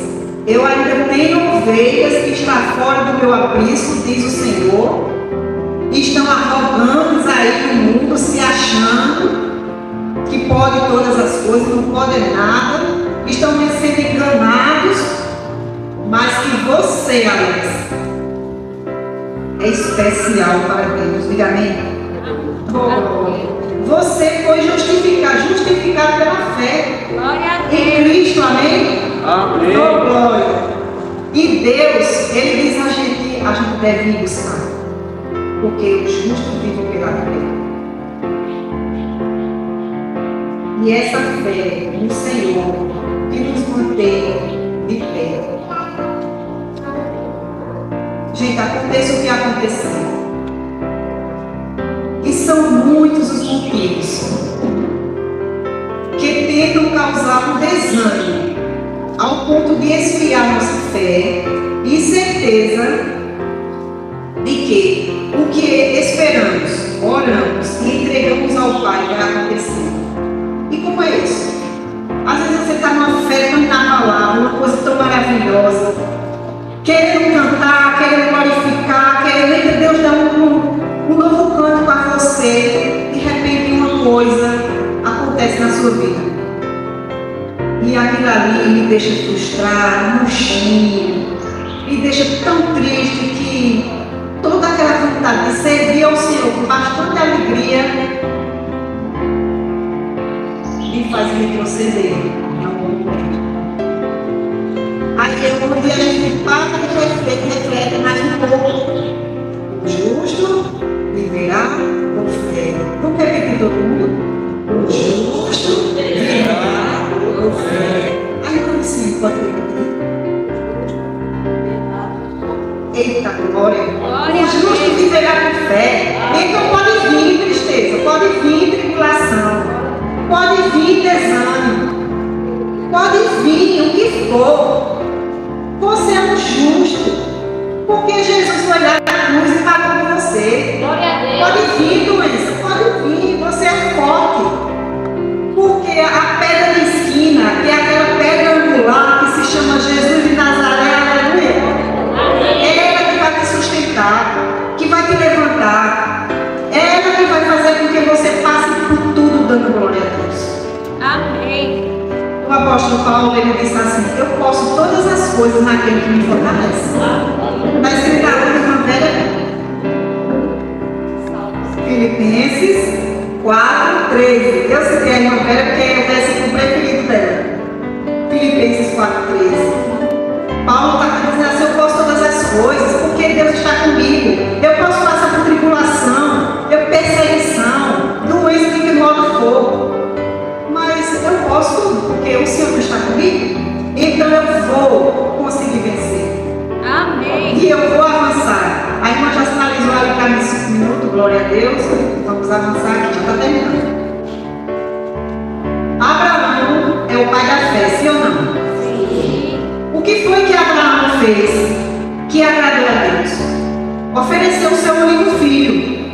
Eu ainda tenho ovelhas que estão fora do meu aprisco, diz o Senhor. Estão arrogantes aí no mundo, se achando que pode todas as coisas, não podem nada. Estão sendo enganados, mas que você, Alex, é especial para Deus. Diga amém. Você foi justificado pela fé em Cristo, amém? Amém. Glória. E Deus, Ele diz a gente deve ir buscar, porque o justo vive pela fé. E essa fé no Senhor que nos mantém de pé. Gente, aconteça o que acontecer. E são muitos os motivos que tentam causar um desânimo ao ponto de esfriar nossa fé e certeza de que o que esperamos, oramos e entregamos ao Pai vai acontecer. E como é isso? Às vezes você está numa fé tão na palavra, uma coisa tão maravilhosa, querendo cantar, querendo glorificar, querendo que Deus dá um novo canto para você. De repente uma coisa acontece na sua vida. E aquilo ali me deixa frustrado, murchinho, me deixa tão triste que toda aquela vontade de servir ao Senhor com bastante alegria me faz retroceder em algum momento. Aí é onde a gente para e reflete mais um pouco. O justo viverá com fé. Vamos repetir todo mundo? O justo viverá com fé. Aí como assim? Pode repetir? Eita glória! O justo viverá com fé. Então pode vir tristeza, pode vir tribulação, pode vir desânimo, pode vir o que for. Você é um justo, porque Jesus foi lá na cruz e pagou por você. Pode vir doença, pode vir, você é forte. Porque a pedra de esquina, que é aquela pedra angular que se chama Jesus de Nazaré, aleluia. É ela que vai te sustentar, que vai te levantar. É ela que vai fazer com que você passe por tudo dando glória a Deus. Amém. O apóstolo Paulo, ele disse assim, eu posso todas as coisas naquele que me fortalece. Está escrito lá na velha Filipenses 4:13. Eu citei a irmã Vera porque é o versículo preferido dela. Filipenses 4:13. Paulo está dizendo assim, eu posso todas as coisas, porque Deus está comigo. Eu posso passar por tribulação, perseguição, doença de que modo for. posso tudo, porque o Senhor está comigo, então eu vou conseguir vencer. Amém. E eu vou avançar. A irmã já sinalizou ali para mim 5 minutos, glória a Deus. Vamos avançar aqui, já está terminando. Abraão é o pai da fé, sim ou não? Sim. O que foi que Abraão fez que agradou a Deus? Ofereceu o seu único filho.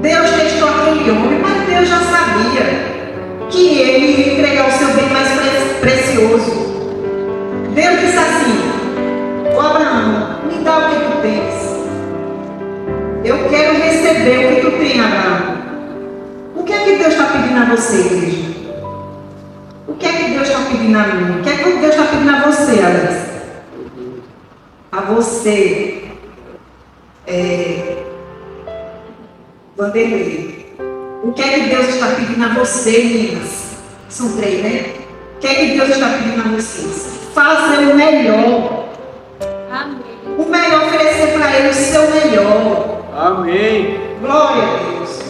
Deus testou aquele homem, mas Deus já sabia que ele ia entregar o seu bem mais precioso. Deus disse assim: ô Abraão, me dá o que tu tens. Eu quero receber o que tu tem, Abraão. O que é que Deus está pedindo a você, igreja? O que é que Deus está pedindo a mim? O que é que Deus está pedindo a você, Alex? A você, Vanderlei. O que é que Deus está pedindo a você, meninas? São 3, né? O que é que Deus está pedindo a vocês? Fazer o melhor. Amém. O melhor, oferecer para Ele o seu melhor. Amém. Glória a Deus.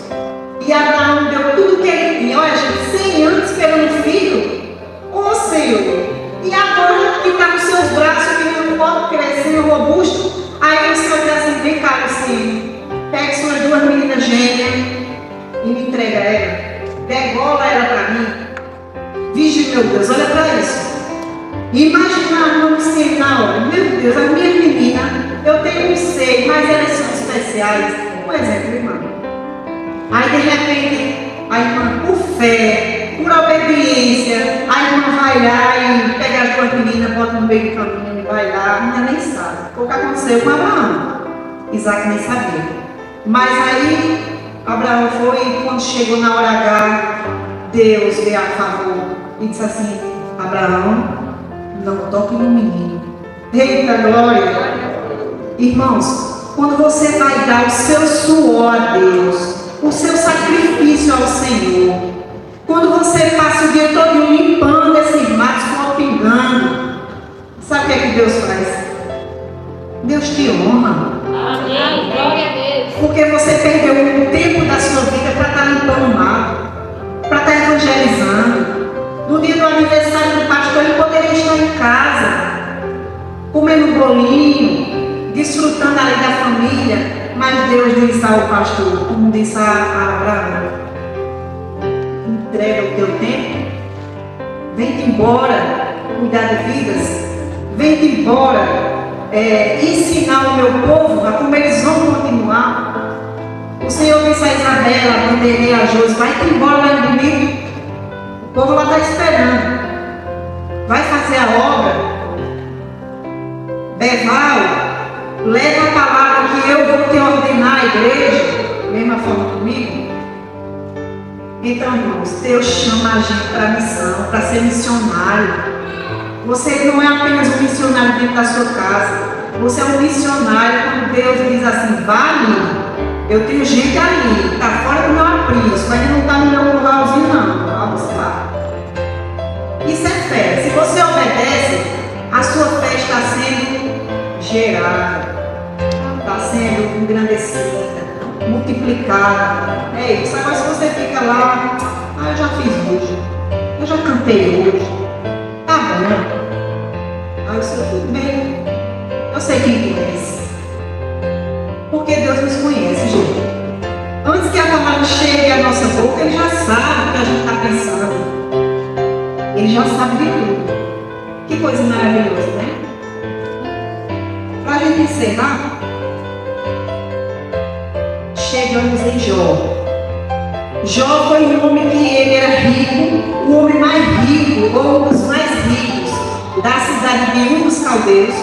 E Abraão deu tudo o que ele tinha. Olha, gente, 100 anos esperando filho. Ô Senhor. E agora que está nos seus braços, o menino pode crescer, robusto. Aí o Senhor diz assim: vem cá, Lucinho. Pega suas 2 meninas gêmeas e me entrega ela. Degola ela para mim. Vige, meu Deus, olha para isso. Imagina a Lucinho na hora. Meu Deus, as minhas meninas, eu tenho um 6, mas elas são especiais. Um exemplo, irmã. Aí de repente, a irmã, por fé, por obediência, a irmã vai lá e pega as 2 meninas, bota no meio do caminho e vai lá, a menina nem sabe. Foi o que aconteceu com Abraão. Isaac nem sabia. Mas aí, Abraão foi e quando chegou na hora H, Deus veio a favor e disse assim: Abraão, não toque no menino. Eita glória! Irmãos, quando você vai dar o seu suor a Deus, o seu sacrifício ao Senhor, quando você passa o dia todo limpando esses matos, pingando, sabe o que é que Deus faz? Deus te honra. Amém. Glória a Deus. Porque você perdeu um tempo da sua vida para estar limpando o mato, para estar evangelizando. No dia do aniversário do pastor, ele poderia estar em casa, comendo bolinho, desfrutando ali da família. Mas Deus disse ao pastor, como disse a Abraão: entrega o teu tempo, vem-te embora, cuidar de vidas, vem-te embora, ensinar o meu povo a como eles vão continuar. O Senhor disse a Isabela, a Vanderlei, a Josi: vai-te embora lá no domingo, o povo lá está esperando, vai fazer a obra. Beval, leva a palavra que eu vou te ordenar à igreja, mesma forma comigo. Então, irmãos, Deus chama a gente para a missão, para ser missionário. Você não é apenas um missionário dentro da sua casa. Você é um missionário quando Deus diz assim: vá ali. Eu tenho gente ali, está fora do meu aprisco, mas não está no meu curralzinho não. Vamos lá. Isso é fé. Se você obedece, a sua fé está sendo gerada, está sendo engrandecida, multiplicada. É isso. Agora se você fica lá: eu já fiz hoje, eu já cantei hoje, tá bom. Aí eu sei, tudo bem, eu sei quem tu és. Porque Deus nos conhece, gente. Antes que a palavra chegue à nossa boca, Ele já sabe o que a gente está pensando. Ele já sabe de tudo. Que coisa maravilhosa, né? Para a gente encerrar, chegamos em Jó. Jó foi um homem que ele era rico, o homem mais rico, ou um dos mais ricos da cidade de Ur dos Caldeus.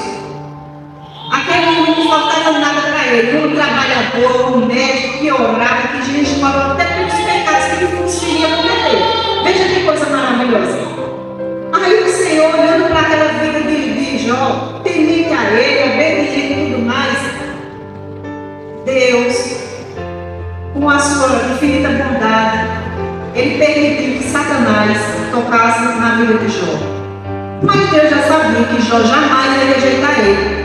Aquele homem não faltava nada para ele, um trabalhador, um médico que orava, que jejuava até pelos pecados que ele conseguia cometer. Veja que coisa maravilhosa. Aí o Senhor, olhando para aquela vida de Jó, temente a ele, obediente e tudo mais, Deus, com a sua infinita bondade, Ele permitiu que Satanás tocasse na vida de Jó. Mas Deus já sabia que Jó jamais ia rejeitar ele.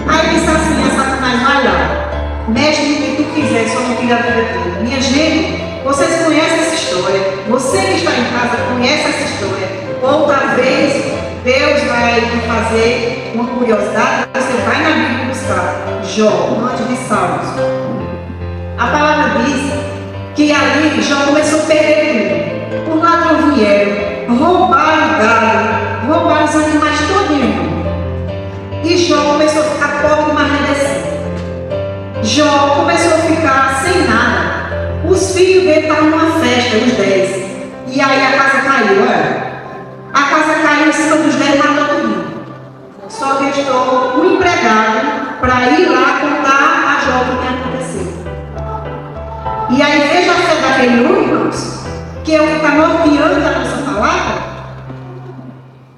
Aí disse assim a Satanás: vai lá, mexe no que tu quiser, só não tira a vida dele. Minha gente, vocês conhecem essa história. Você que está em casa conhece essa história. Outra vez, Deus vai te fazer uma curiosidade. Você vai na Bíblia buscar Jó, antes de Salmos. A palavra diz que ali Jó começou a perder tudo. Os ladrões vieram, roubaram o gado, roubaram os animais todinho. E Jó começou a ficar pobre e marredecido. Jó começou a ficar sem nada. Os filhos dele estavam numa festa, os 10. E aí a casa caiu, olha. A casa caiu em cima dos 10 e matou tudo. Só restou um empregado para ir lá contar a Jó o que tinha acontecido. E aí veja a fé daquele homem, irmãos, que é o que está norteando a nossa palavra.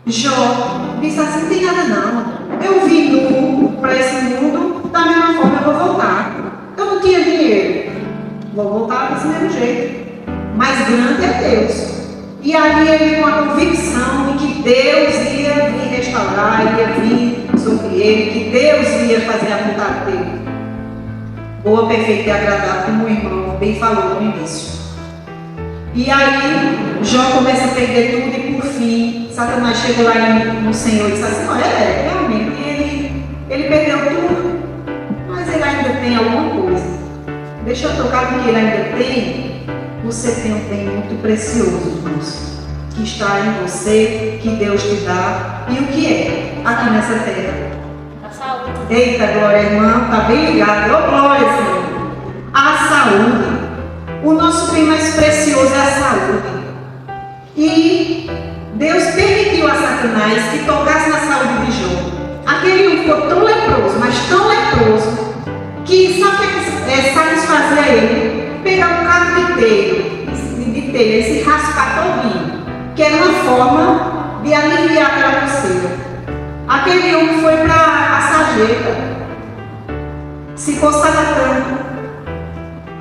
Jó disse assim: não tem nada não. Eu vim para esse mundo, da mesma forma eu vou voltar. Eu não tinha dinheiro, vou voltar desse mesmo jeito. Mas grande é Deus. E ali ele com a convicção de que Deus ia vir restaurar, ia vir sobre ele, que Deus ia fazer a vontade dele. Boa, perfeita e agradável, como o irmão bem falou no início. E aí Jó começa a perder tudo e por fim Satanás chega lá no Senhor e diz assim: olha, realmente ele perdeu tudo, mas ele ainda tem alguma coisa. Deixa eu tocar no que ele ainda tem. Você tem um bem muito precioso, irmãos, que está em você, que Deus te dá. E o que é? Aqui nessa terra. A saúde. Eita, glória, irmã, está bem ligado. Ô, glória, Senhor. A saúde. O nosso bem mais precioso é a saúde. E Deus permitiu a Satanás que tocasse na saúde de Jó. Aquele homem ficou tão leproso, mas tão leproso, que sabe o que satisfazia ele? Pegar um cabo de telha e se raspar todinho, que era uma forma de aliviar aquela coceira. Aquele homem foi para a sarjeta, se coçava tanto.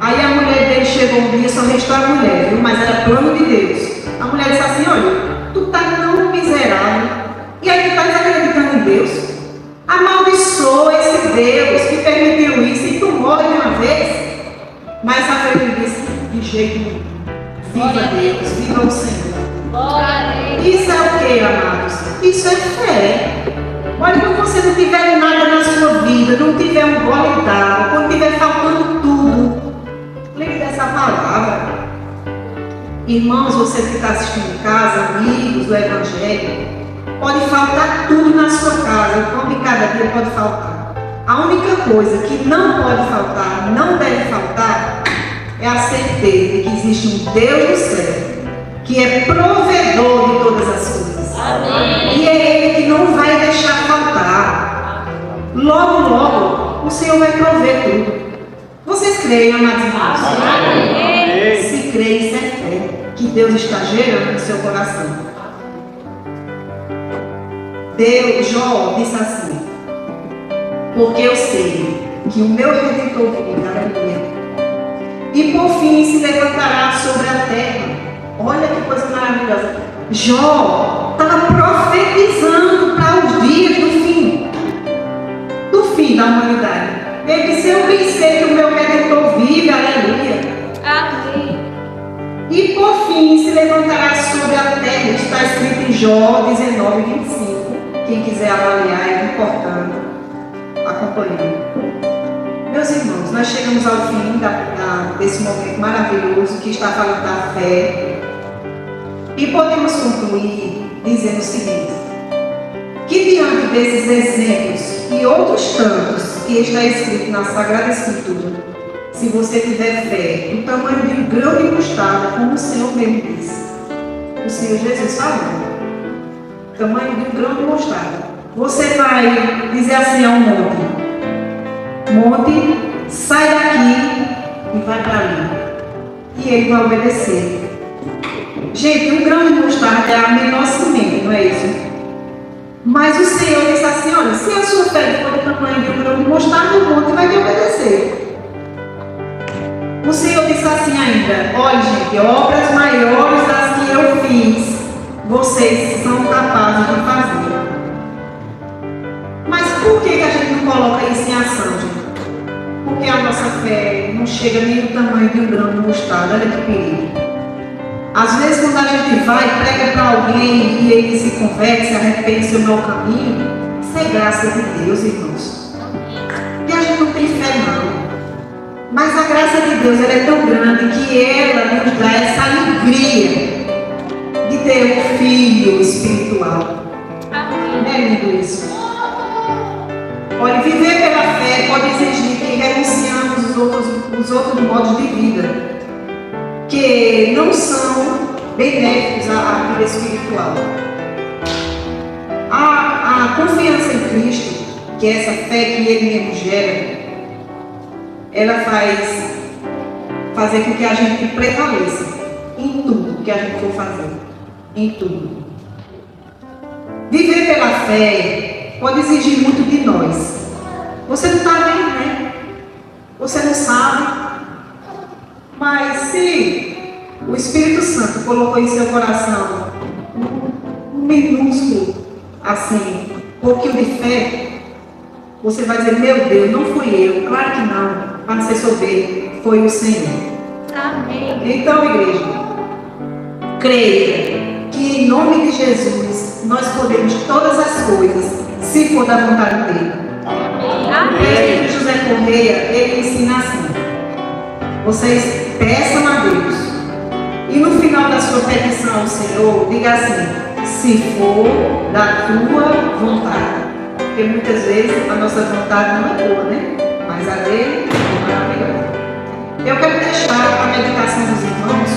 Aí a mulher dele chegou um dia, só restou a mulher, viu? Mas era plano de Deus. A mulher disse assim: olha, tu está tão miserável, e aí tu está desacreditando em Deus? Amaldiçoa esse Deus que permitiu isso e tu morre de uma vez. Mas a Bíblia diz: de jeito nenhum. Viva Deus, viva o Senhor. Isso é o que, amados? Isso é fé. Olha, quando você não tiver nada na sua vida, não tiver um gole d'água, quando tiver faltando tudo, lembre dessa palavra. Irmãos, você que está assistindo em casa, amigos do Evangelho, pode faltar tudo na sua casa, o pão de cada dia pode faltar. A única coisa que não pode faltar, não deve faltar, é a certeza de que existe um Deus do céu, que é provedor de todas as coisas. Amém. E é Ele que não vai deixar faltar. Logo, logo, o Senhor vai prover tudo. Vocês creem, amados irmãos? Amém. Se creem, isso é fé, que Deus está gerando no seu coração. Jó disse assim: porque eu sei que o meu Redentor vive, aleluia, e por fim se levantará sobre a terra. Olha que coisa maravilhosa. Jó estava profetizando para os dias do fim da humanidade. Ele disse: eu bem sei que o meu Redentor vive, aleluia. Amém. E por fim se levantará sobre a terra. Está escrito em Jó 19:25. Quem quiser avaliar, é importante. Acompanhe. Meus irmãos, nós chegamos ao fim desse momento maravilhoso que está falando da fé. E podemos concluir dizendo o seguinte: que diante desses exemplos e outros tantos que está escrito na Sagrada Escritura, se você tiver fé do tamanho de um grão de mostarda, como o Senhor mesmo disse, o Senhor Jesus falou, tamanho de um grão de mostarda, você vai dizer assim a um monte, sai daqui e vai para ali, e ele vai obedecer. Gente, um grão de mostarda é a menor semente, não é isso? Mas o Senhor disse assim: olha, se a sua fé for do tamanho de um grão de mostarda, o monte vai te obedecer. O Senhor disse assim ainda: olha, gente, obras maiores das que eu fiz, vocês são capazes de fazer. Mas por que a gente não coloca isso em ação, gente? Porque a nossa fé não chega nem do tamanho de um grão de mostarda. Olha que perigo. Às vezes, quando a gente vai e prega para alguém e ele se converte, se arrepende do seu mau caminho, isso é graça de Deus, irmãos. E a gente não tem fé, não. Mas a graça de Deus ela é tão grande que ela nos dá essa alegria de ter um filho espiritual. Não é lindo isso? Olha, viver pela fé pode exigir que renunciamos os outros modos de vida que não são benéficos à vida espiritual. A confiança em Cristo, que é essa fé que Ele mesmo gera, ela faz fazer com que a gente prevaleça em tudo que a gente for fazer. Em tudo. Viver pela fé pode exigir muito de nós. Você não está vendo, né? Você não sabe. Mas se o Espírito Santo colocou em seu coração um minúsculo, assim, um pouquinho de fé, você vai dizer, meu Deus, não fui eu. Claro que não. Para não ser soberbo, foi o Senhor. Amém. Então, igreja, creia que em nome de Jesus nós podemos todas as coisas, se for da vontade dele. O mestre José Correia, ele ensina assim: vocês peçam a Deus e no final da sua petição ao Senhor, diga assim: se for da tua vontade. Porque muitas vezes a nossa vontade não é boa, né? Mas a dele é maravilhosa. Eu quero deixar a meditação dos irmãos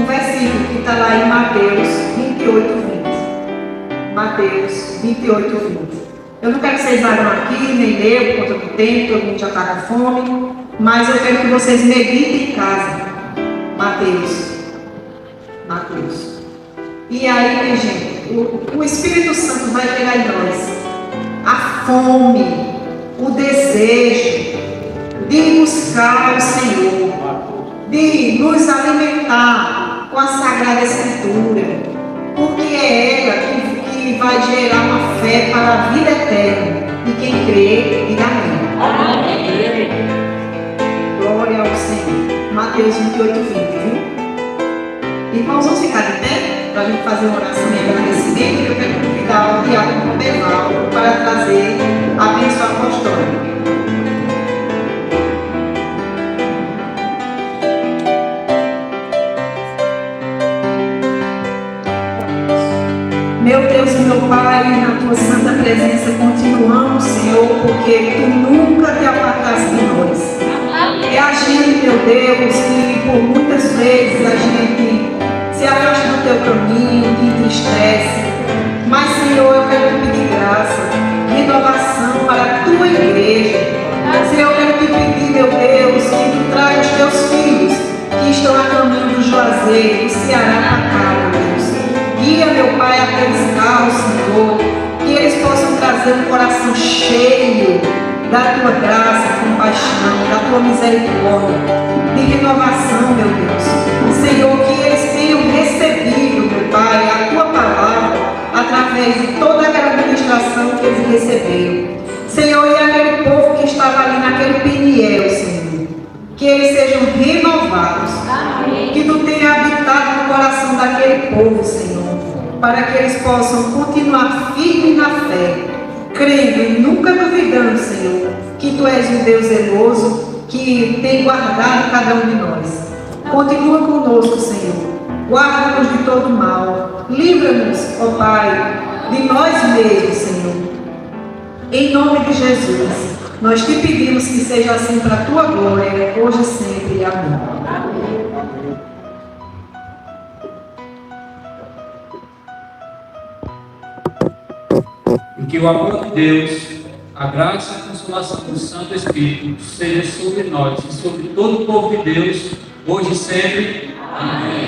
um versículo que está lá em Mateus 28:20. Mateus 28:20. Eu não quero que vocês abram aqui, nem leiam por conta do tempo, todo mundo já está com fome, mas eu quero que vocês meditem em casa. Mateus. E aí, minha gente, o Espírito Santo vai gerar em nós a fome, o desejo de buscar o Senhor, de nos alimentar com a Sagrada Escritura, porque é ela que vai gerar uma fé para a vida eterna. E quem crê, diga amém. Glória ao Senhor. Mateus 28:20, viu? Irmãos, vamos ficar de pé para a gente fazer uma oração de agradecimento. Eu quero convidar o diácono Beval para trazer a bênção apostólica. Meu Deus e meu Pai, na tua santa presença continuamos, Senhor, porque tu nunca te apartaste de nós. É a gente, meu Deus, que por muitas vezes a gente se afasta do teu caminho, te entristece. Mas, Senhor, eu quero te pedir graça, renovação para a tua igreja. Senhor, eu quero te pedir, meu Deus, que tu traga os teus filhos que estão a caminho do Juazeiro, do Ceará para cá, meu Deus. Guia, meu Pai, aqueles carros, Senhor, que eles possam trazer um coração cheio da tua graça, compaixão, da tua misericórdia, de renovação, meu Deus. Senhor, que eles tenham recebido, meu Pai, a tua palavra através de toda aquela administração que eles receberam. Senhor, e aquele povo que estava ali naquele Peniel, Senhor, que eles sejam renovados. Amém. Que tu tenha habitado no coração daquele povo, Senhor, para que eles possam continuar firmes na fé, crendo e nunca duvidando, Senhor, que tu és um Deus zeloso, que tem guardado cada um de nós. Continua conosco, Senhor. Guarda-nos de todo mal. Livra-nos, ó Pai, de nós mesmos, Senhor. Em nome de Jesus, nós te pedimos que seja assim para a tua glória, hoje e sempre. Amém. E que o amor de Deus, a graça e a consolação do Santo Espírito seja sobre nós e sobre todo o povo de Deus, hoje e sempre. Amém.